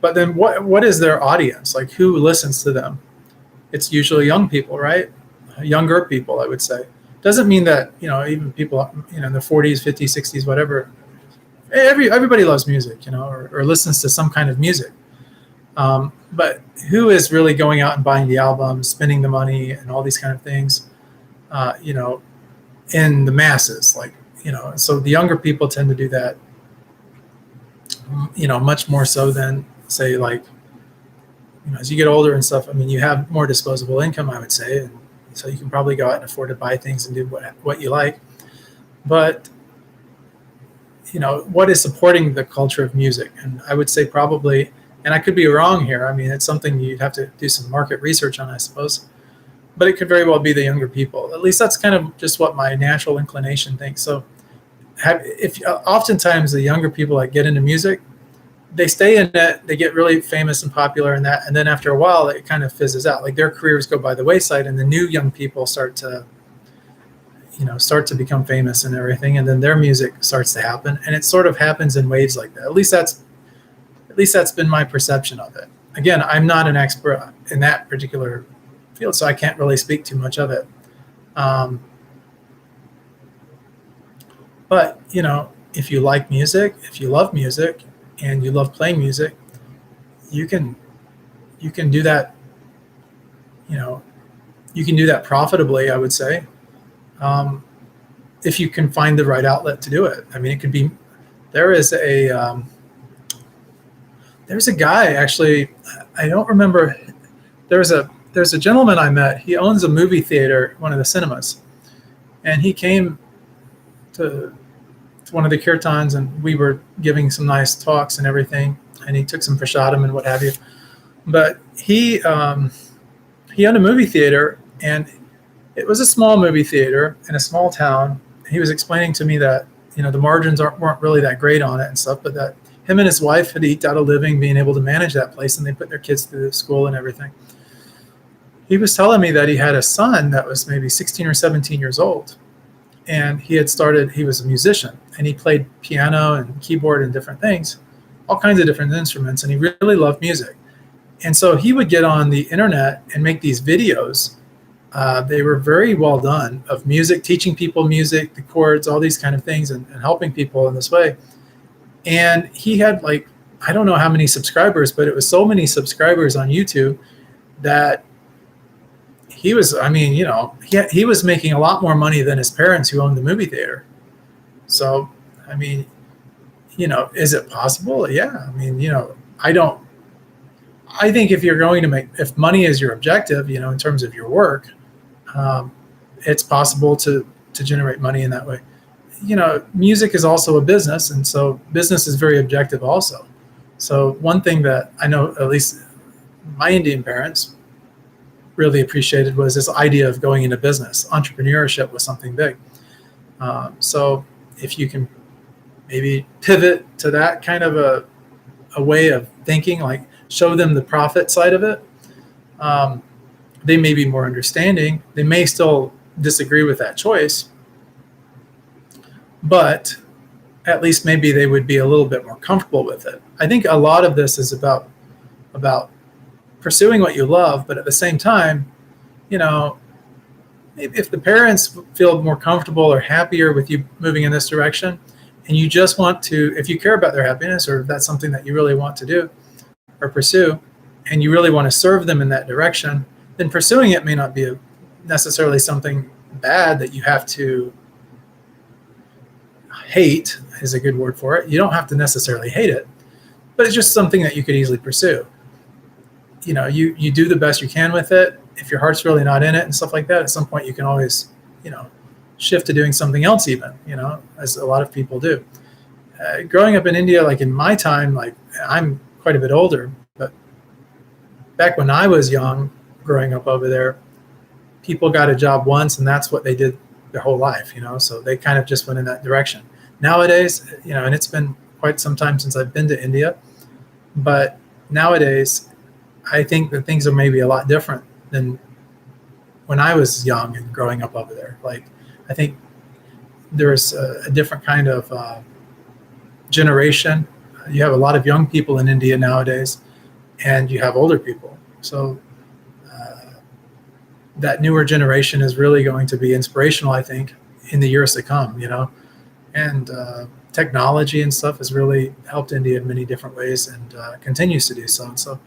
But then what is their audience? Like, who listens to them? It's usually young people, right? Younger people, I would say. Doesn't mean that, you know, even people, you know, in their 40s, 50s, 60s, whatever. Everybody loves music, you know, or listens to some kind of music. But who is really going out and buying the albums, spending the money, and all these kind of things, you know, in the masses? Like, you know, so the younger people tend to do that, you know, much more so than, say, like, you know, as you get older and stuff, I mean, you have more disposable income, I would say, and so you can probably go out and afford to buy things and do what you like. But, you know, what is supporting the culture of music? And I would say probably, and I could be wrong here, I mean, it's something you'd have to do some market research on, I suppose, but it could very well be the younger people. At least that's kind of just what my natural inclination thinks. So oftentimes the younger people that get into music, they stay in it, they get really famous and popular in that, and then after a while it kind of fizzes out. Like their careers go by the wayside, and the new young people start to become famous and everything, and then their music starts to happen, and it sort of happens in waves like that. At least that's been my perception of it. Again, I'm not an expert in that particular field, so I can't really speak too much of it. But, you know, if you like music, if you love music, and you love playing music, you can do that, you know, you can do that profitably, I would say, if you can find the right outlet to do it. I mean, it could be There is there's a guy actually. I don't remember. There's a gentleman I met. He owns a movie theater, one of the cinemas, and he came to one of the kirtans, and we were giving some nice talks and everything. And he took some prasadam and what have you. But he owned a movie theater, and it was a small movie theater in a small town. He was explaining to me that the margins weren't really that great on it and stuff, but that him and his wife had eked out a living being able to manage that place, and they put their kids through school and everything. He was telling me that he had a son that was maybe 16 or 17 years old, and he was a musician, and he played piano and keyboard and different things, all kinds of different instruments, and he really loved music. And so he would get on the internet and make these videos. They were very well done, of music, teaching people music, the chords, all these kind of things, and helping people in this way. And he had I don't know how many subscribers, but it was so many subscribers on YouTube that he was, he was making a lot more money than his parents who owned the movie theater. So, is it possible? Yeah. I think if you're going to if money is your objective, in terms of your work, it's possible to generate money in that way. Music is also a business, and so business is very objective also. So one thing that I know, at least my Indian parents really appreciated, was this idea of going into business. Entrepreneurship was something big. So if you can maybe pivot to that kind of a way of thinking, show them the profit side of it, they may be more understanding. They may still disagree with that choice, but at least maybe they would be a little bit more comfortable with it. I think a lot of this is about pursuing what you love, but at the same time, if the parents feel more comfortable or happier with you moving in this direction, and you just want to, if you care about their happiness, or if that's something that you really want to do or pursue, and you really want to serve them in that direction, then pursuing it may not be necessarily something bad that you have to hate, is a good word for it. You don't have to necessarily hate it, but it's just something that you could easily pursue. You do the best you can with it. If your heart's really not in it and stuff like that, at some point you can always, shift to doing something else even, as a lot of people do. Growing up in India, in my time, I'm quite a bit older, but back when I was young, growing up over there, people got a job once and that's what they did their whole life, so they kind of just went in that direction. Nowadays, and it's been quite some time since I've been to India, but nowadays, I think that things are maybe a lot different than when I was young and growing up over there. I think there's a different kind of generation. You have a lot of young people in India nowadays, and you have older people. So that newer generation is really going to be inspirational, I think, in the years to come, and technology and stuff has really helped India in many different ways, and continues to do so. And so,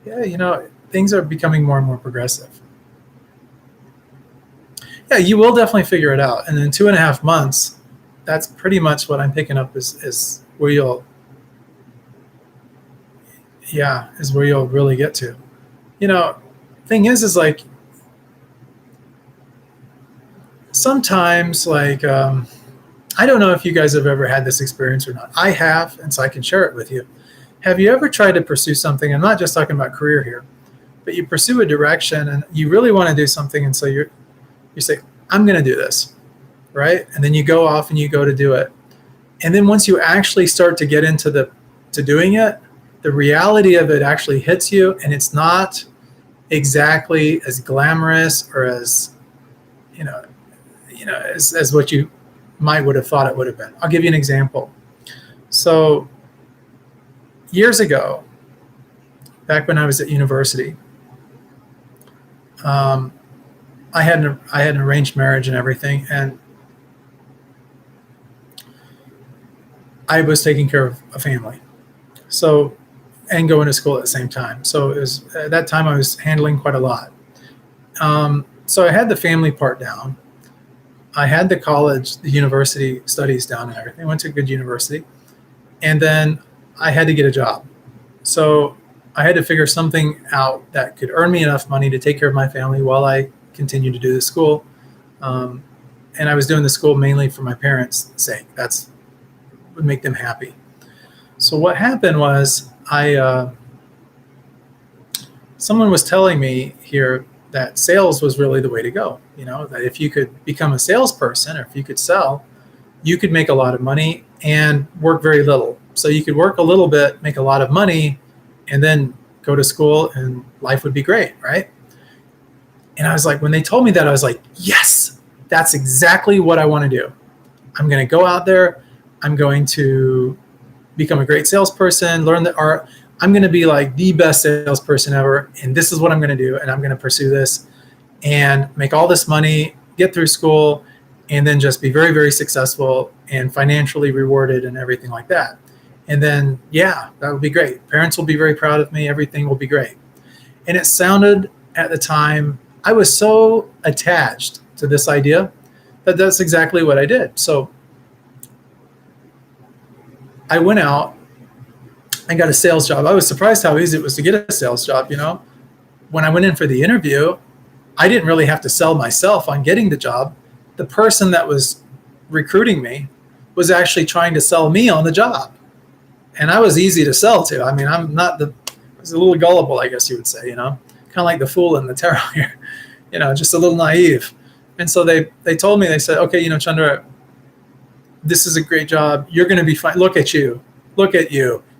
yeah, things are becoming more and more progressive. Yeah, you will definitely figure it out. And in 2.5 months, that's pretty much what I'm picking up is where you'll really get to. Thing is sometimes I don't know if you guys have ever had this experience or not. I have, and so I can share it with you. Have you ever tried to pursue something? I'm not just talking about career here, but you pursue a direction and you really want to do something, and so you say, I'm going to do this, right? And then you go off and you go to do it. And then once you actually start to get into doing it, the reality of it actually hits you, and it's not exactly as glamorous or as as what you would have thought it would have been. I'll give you an example. So years ago, back when I was at university, I had an arranged marriage and everything, and I was taking care of a family, and going to school at the same time. So it was, at that time I was handling quite a lot. So I had the family part down. I had the university studies down and everything. I went to a good university. And then I had to get a job. So I had to figure something out that could earn me enough money to take care of my family while I continued to do the school. And I was doing the school mainly for my parents' sake. That's would make them happy. So what happened was someone was telling me here that sales was really the way to go. That if you could become a salesperson, or if you could sell, you could make a lot of money and work very little. So you could work a little bit, make a lot of money, and then go to school and life would be great, right? And I was like, when they told me that, I was like, yes, that's exactly what I want to do. I'm going to go out there. I'm going to become a great salesperson, learn the art. I'm going to be like the best salesperson ever. And this is what I'm going to do. And I'm going to pursue this and make all this money, get through school, and then just be very, very successful and financially rewarded and everything like that. And then, yeah, that would be great. Parents will be very proud of me. Everything will be great. And it sounded at the time, I was so attached to this idea that that's exactly what I did. So I went out and got a sales job. I was surprised how easy it was to get a sales job. When I went in for the interview, I didn't really have to sell myself on getting the job. The person that was recruiting me was actually trying to sell me on the job. And I was easy to sell to. I mean, I was a little gullible, I guess you would say, kind of like the fool in the tarot here, just a little naive. And so they told me, they said, okay, Chandra, this is a great job. You're going to be fine. Look at you.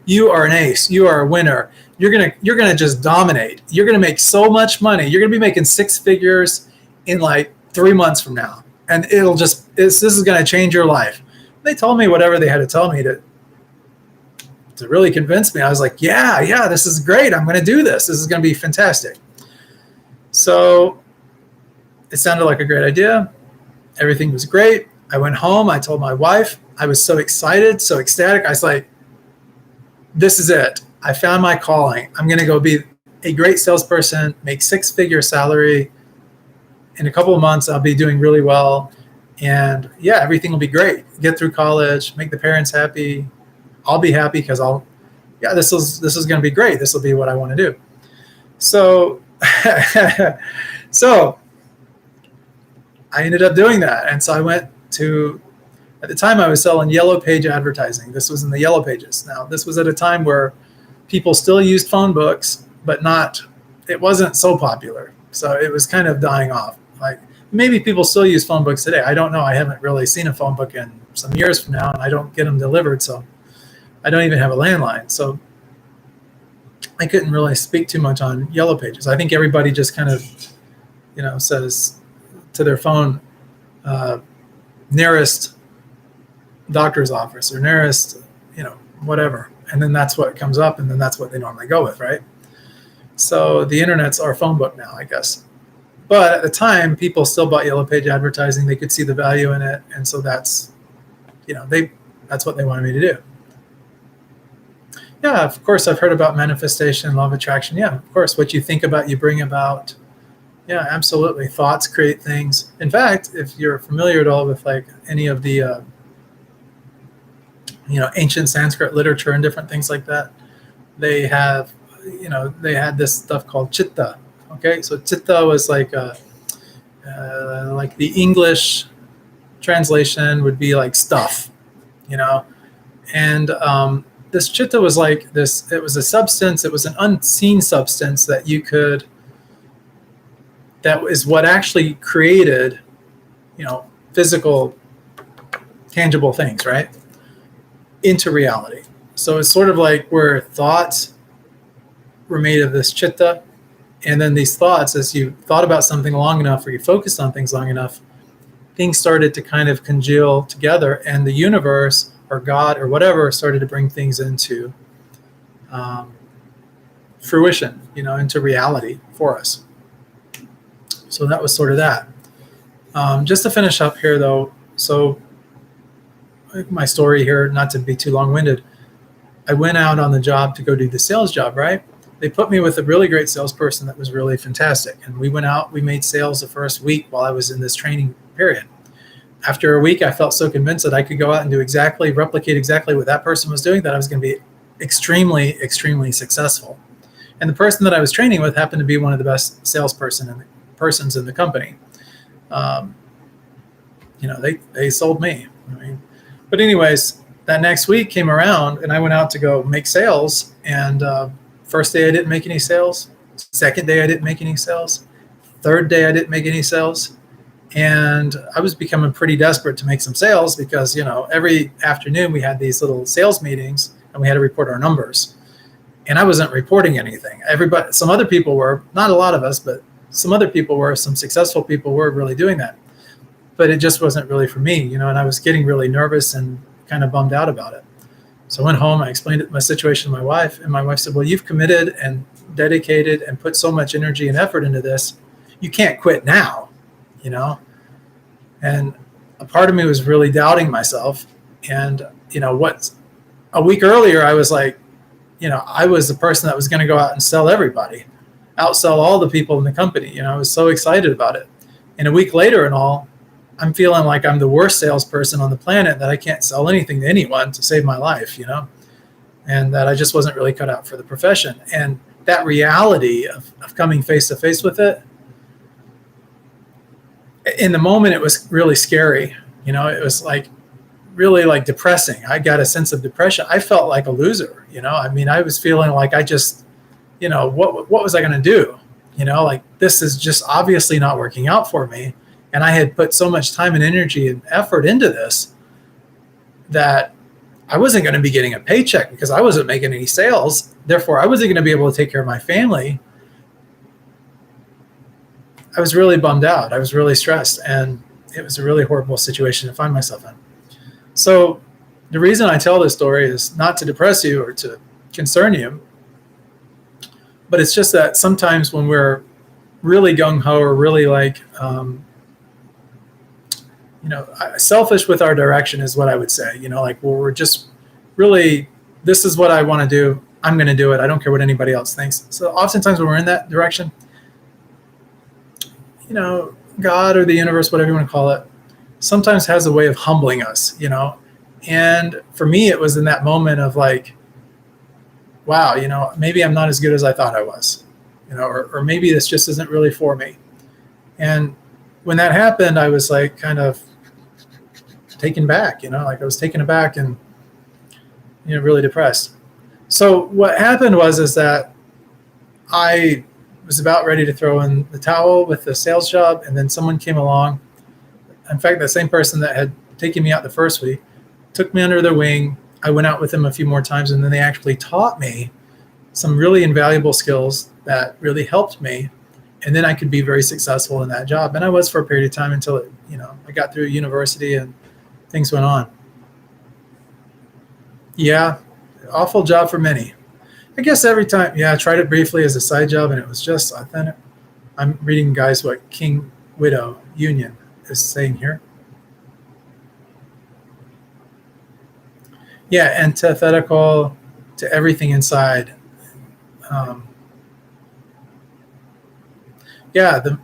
You are an ace. You are a winner. You're going to just dominate. You're going to make so much money. You're going to be making six figures in like 3 months from now. And this is going to change your life. They told me whatever they had to tell me to really convince me. I was like, yeah, this is great. I'm going to do this. This is going to be fantastic. So it sounded like a great idea. Everything was great. I went home. I told my wife. I was so excited, so ecstatic. I was like, this is it. I found my calling. I'm going to go be a great salesperson, make six-figure salary. In a couple of months, I'll be doing really well. And yeah, everything will be great. Get through college, make the parents happy. I'll be happy because this is going to be great. This will be what I want to do. So, so I ended up doing that. And so I went to, at the time I was selling Yellow Page advertising. This was in the Yellow Pages. Now, this was at a time where people still used phone books, but it wasn't so popular. So it was kind of dying off. Like maybe people still use phone books today. I don't know. I haven't really seen a phone book in some years from now, and I don't get them delivered. So I don't even have a landline. So I couldn't really speak too much on Yellow Pages. I think everybody just kind of, says to their phone, nearest doctor's office or nearest, whatever. And then that's what comes up, and then that's what they normally go with, right? So the internet's our phone book now, I guess. But at the time, people still bought Yellow Page advertising. They could see the value in it. And so that's what they wanted me to do. Yeah, of course, I've heard about manifestation, law of attraction. Yeah, of course, what you think about, you bring about. Yeah, absolutely. Thoughts create things. In fact, if you're familiar at all with like any of the, ancient Sanskrit literature and different things like that, they had this stuff called chitta. Okay, so chitta was like the English translation would be like stuff, and this chitta was like this. It was a substance. It was an unseen substance that is what actually created, physical, tangible things, right, into reality. So it's sort of like where thoughts were made of this chitta. And then these thoughts, as you thought about something long enough or you focused on things long enough, things started to kind of congeal together, and the universe or God or whatever started to bring things into fruition, into reality for us. So that was sort of that. Just to finish up here, though, so my story here, not to be too long-winded, I went out on the job to go do the sales job, right? They put me with a really great salesperson that was really fantastic. And we went out, we made sales the first week while I was in this training period. after a week, I felt so convinced that I could go out and replicate exactly what that person was doing, that I was going to be extremely, extremely successful. And the person that I was training with happened to be one of the best persons in the company. They sold me. But anyways, that next week came around and I went out to go make sales. And first day I didn't make any sales. Second day I didn't make any sales. Third day I didn't make any sales. And I was becoming pretty desperate to make some sales because, every afternoon we had these little sales meetings and we had to report our numbers. And I wasn't reporting anything. Some other people were, not a lot of us, but some other people were, some successful people were really doing that. But it just wasn't really for me, and I was getting really nervous and kind of bummed out about it. So I went home, I explained my situation to my wife, and my wife said, well, you've committed and dedicated and put so much energy and effort into this, you can't quit now, And a part of me was really doubting myself. And, a week earlier, I was like, I was the person that was going to go out and sell everybody, outsell all the people in the company. I was so excited about it. And a week later and all, I'm feeling like I'm the worst salesperson on the planet, that I can't sell anything to anyone to save my life, and that I just wasn't really cut out for the profession. And that reality of coming face to face with it, in the moment, it was really scary. It was like really like depressing. I got a sense of depression. I felt like a loser, I was feeling like I just, what was I going to do? Like, this is just obviously not working out for me. And I had put so much time and energy and effort into this that I wasn't going to be getting a paycheck because I wasn't making any sales. Therefore, I wasn't going to be able to take care of my family. I was really bummed out. I was really stressed. And it was a really horrible situation to find myself in. So the reason I tell this story is not to depress you or to concern you, but it's just that sometimes when we're really gung-ho or really like, selfish with our direction is what I would say, like, well, we're just really, this is what I want to do. I'm going to do it. I don't care what anybody else thinks. So oftentimes when we're in that direction, God or the universe, whatever you want to call it, sometimes has a way of humbling us, and for me, it was in that moment of like, wow, maybe I'm not as good as I thought I was, or maybe this just isn't really for me. And when that happened, I was like kind of taken back, like I was taken aback and, really depressed. So what happened is that I was about ready to throw in the towel with the sales job. And then someone came along. In fact, the same person that had taken me out the first week took me under their wing. I went out with them a few more times, and then they actually taught me some really invaluable skills that really helped me. And then I could be very successful in that job. And I was for a period of time until, I got through university and things went on. Yeah, awful job for many. I guess every time, I tried it briefly as a side job, and it was just authentic. I'm reading, guys, what King Widow Union is saying here. Yeah, antithetical to everything inside. The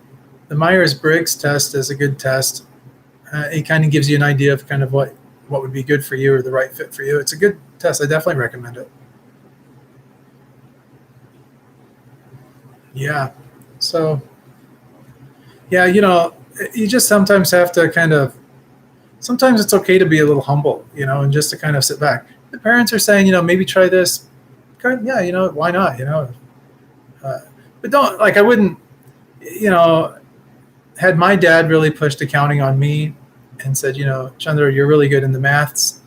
Myers-Briggs test is a good test. It kind of gives you an idea of kind of what would be good for you or the right fit for you. It's a good test. I definitely recommend it. Yeah. So, you just sometimes have to sometimes it's okay to be a little humble, and just to kind of sit back. The parents are saying, maybe try this. Yeah, why not, but don't, like, I wouldn't, had my dad really pushed accounting on me and said, Chandra, you're really good in the maths.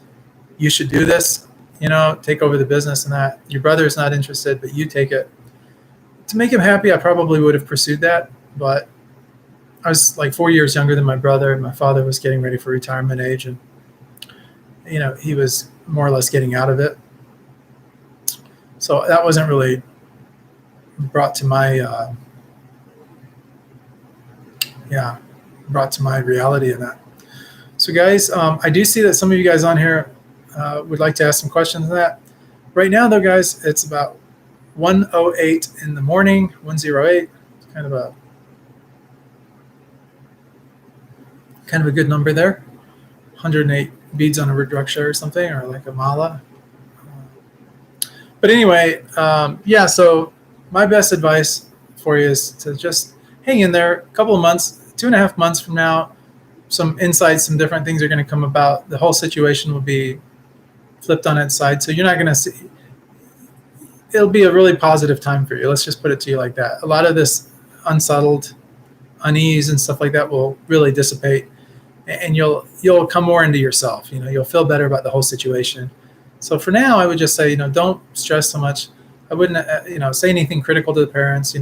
You should do this, take over the business and that. Your brother's not interested, but you take it. To make him happy, I probably would have pursued that, but I was like 4 years younger than my brother. My father was getting ready for retirement age, and, he was more or less getting out of it. So that wasn't really brought to my reality in that. So guys, I do see that some of you guys on here would like to ask some questions on that. Right now though, guys, it's about 1:08 in the morning, 1:08. It's kind of a good number there. 108 beads on a Rudraksha or something, or like a mala. But anyway, yeah, so my best advice for you is to just hang in there. A couple of months, 2.5 months from now, some insights, some different things are going to come about. The whole situation will be flipped on its side. So you're not going to see, it'll be a really positive time for you. Let's just put it to you like that. A lot of this unsettled unease and stuff like that will really dissipate, and you'll come more into yourself. You'll feel better about the whole situation. So for now, I would just say, don't stress so much. I wouldn't, say anything critical to the parents.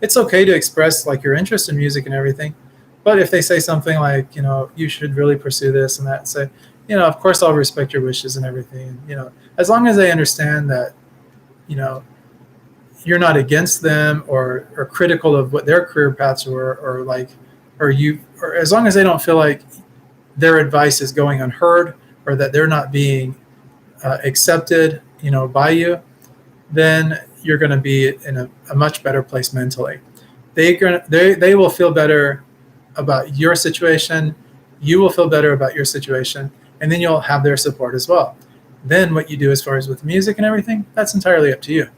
It's okay to express like your interest in music and everything. But if they say something like, you should really pursue this and that, say, of course I'll respect your wishes and everything. As long as they understand that, you're not against them or critical of what their career paths were, or as long as they don't feel like their advice is going unheard or that they're not being accepted, by you, then you're going to be in a much better place mentally. They will feel better about your situation. You will feel better about your situation, and then you'll have their support as well. Then what you do as far as with music and everything, that's entirely up to you.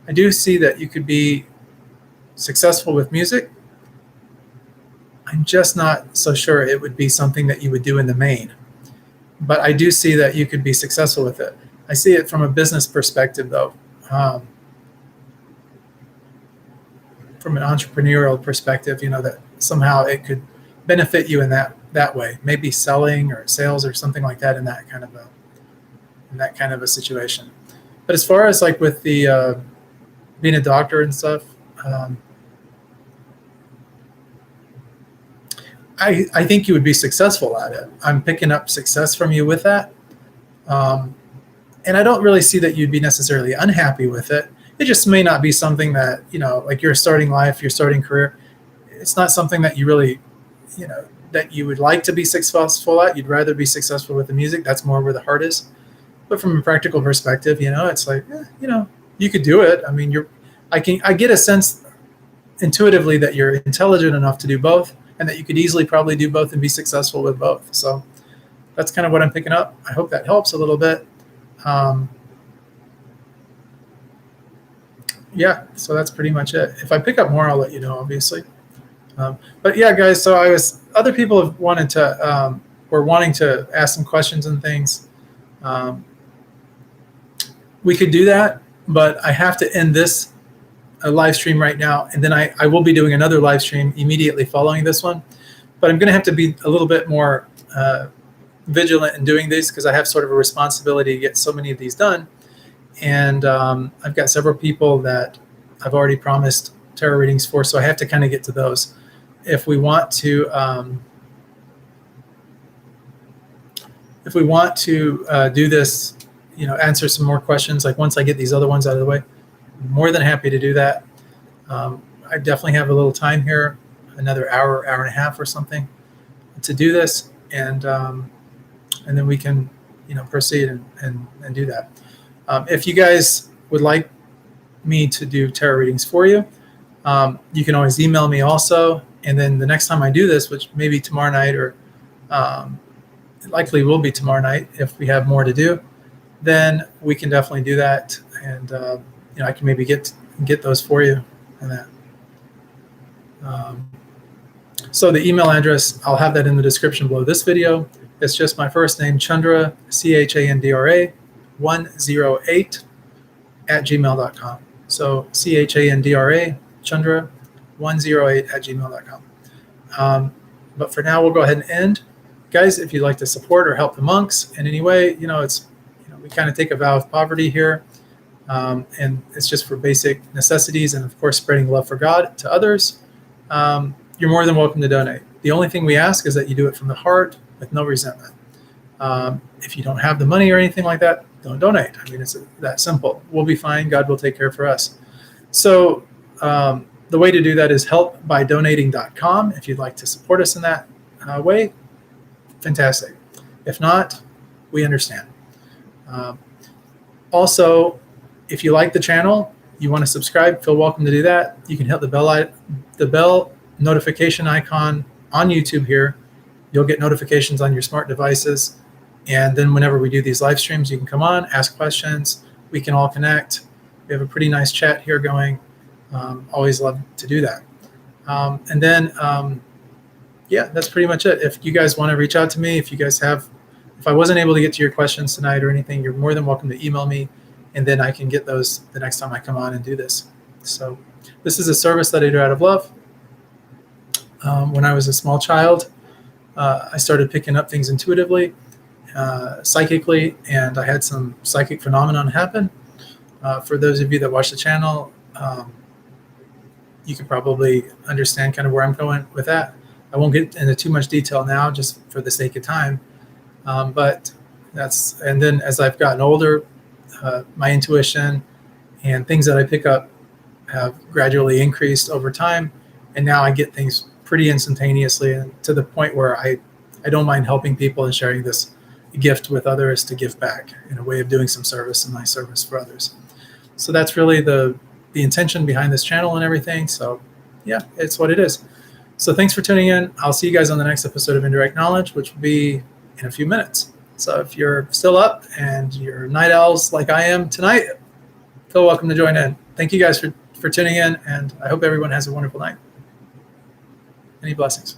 I do see that you could be successful with music. I'm just not so sure it would be something that you would do in the main. But I do see that you could be successful with it. I see it from a business perspective, though. From an entrepreneurial perspective, that somehow it could benefit you in that way. Maybe selling or sales or something like that in that kind of a situation. But as far as like with the being a doctor and stuff, I think you would be successful at it. I'm picking up success from you with that. And I don't really see that you'd be necessarily unhappy with it. It just may not be something that, like your starting life, your starting career, it's not something that you really, that you would like to be successful at. You'd rather be successful with the music. That's more where the heart is. But from a practical perspective, it's like, you could do it. I mean, I get a sense intuitively that you're intelligent enough to do both, and that you could easily probably do both and be successful with both. So that's kind of what I'm picking up. I hope that helps a little bit. Yeah, so that's pretty much it. If I pick up more, I'll let you know, obviously. But yeah, guys, so other people have were wanting to ask some questions and things. We could do that, but I have to end this live stream right now, and then I will be doing another live stream immediately following this one. But I'm going to have to be a little bit more vigilant in doing these because I have sort of a responsibility to get so many of these done. And I've got several people that I've already promised tarot readings for, so I have to kind of get to those. If we want to do this, answer some more questions, like once I get these other ones out of the way, I'm more than happy to do that. I definitely have a little time here, another hour and a half or something to do this, and then we can, proceed and do that. If you guys would like me to do tarot readings for you, you can always email me also. And then the next time I do this, which may be tomorrow night, or it likely will be tomorrow night if we have more to do, then we can definitely do that. And I can maybe get those for you and that. So the email address, I'll have that in the description below this video. It's just my first name, Chandra, Chandra, 108 @gmail.com. So Chandra, Chandra, 108 @gmail.com. But for now, we'll go ahead and end. Guys, if you'd like to support or help the monks in any way, we kind of take a vow of poverty here. And it's just for basic necessities and, of course, spreading love for God to others. You're more than welcome to donate. The only thing we ask is that you do it from the heart with no resentment. If you don't have the money or anything like that, don't donate. I mean, it's that simple. We'll be fine. God will take care for us. So the way to do that is helpbydonating.com. If you'd like to support us in that way, fantastic. If not, we understand. Also, if you like the channel, you want to subscribe, feel welcome to do that. You can hit the bell notification icon on YouTube here. You'll get notifications on your smart devices And then whenever we do these live streams, you can come on, ask questions. We can all connect. We have a pretty nice chat here going. Always love to do that. And then, yeah, that's pretty much it. If you guys want to reach out to me, if I wasn't able to get to your questions tonight or anything, you're more than welcome to email me, and then I can get those the next time I come on and do this. So this is a service that I do out of love. When I was a small child, I started picking up things intuitively, psychically, and I had some psychic phenomenon happen. For those of you that watch the channel, you can probably understand kind of where I'm going with that. I won't get into too much detail now, just for the sake of time. But and then as I've gotten older, my intuition and things that I pick up have gradually increased over time. And now I get things pretty instantaneously, and to the point where I don't mind helping people and sharing this gift with others to give back in a way of doing some service and my service for others. So that's really the intention behind this channel and everything. So yeah, it's what it is. So thanks for tuning in. I'll see you guys on the next episode of Indirect Knowledge, which will be in a few minutes. So if you're still up and you're night owls like I am tonight, feel welcome to join in. Thank you guys for tuning in, and I hope everyone has a wonderful night. Many blessings.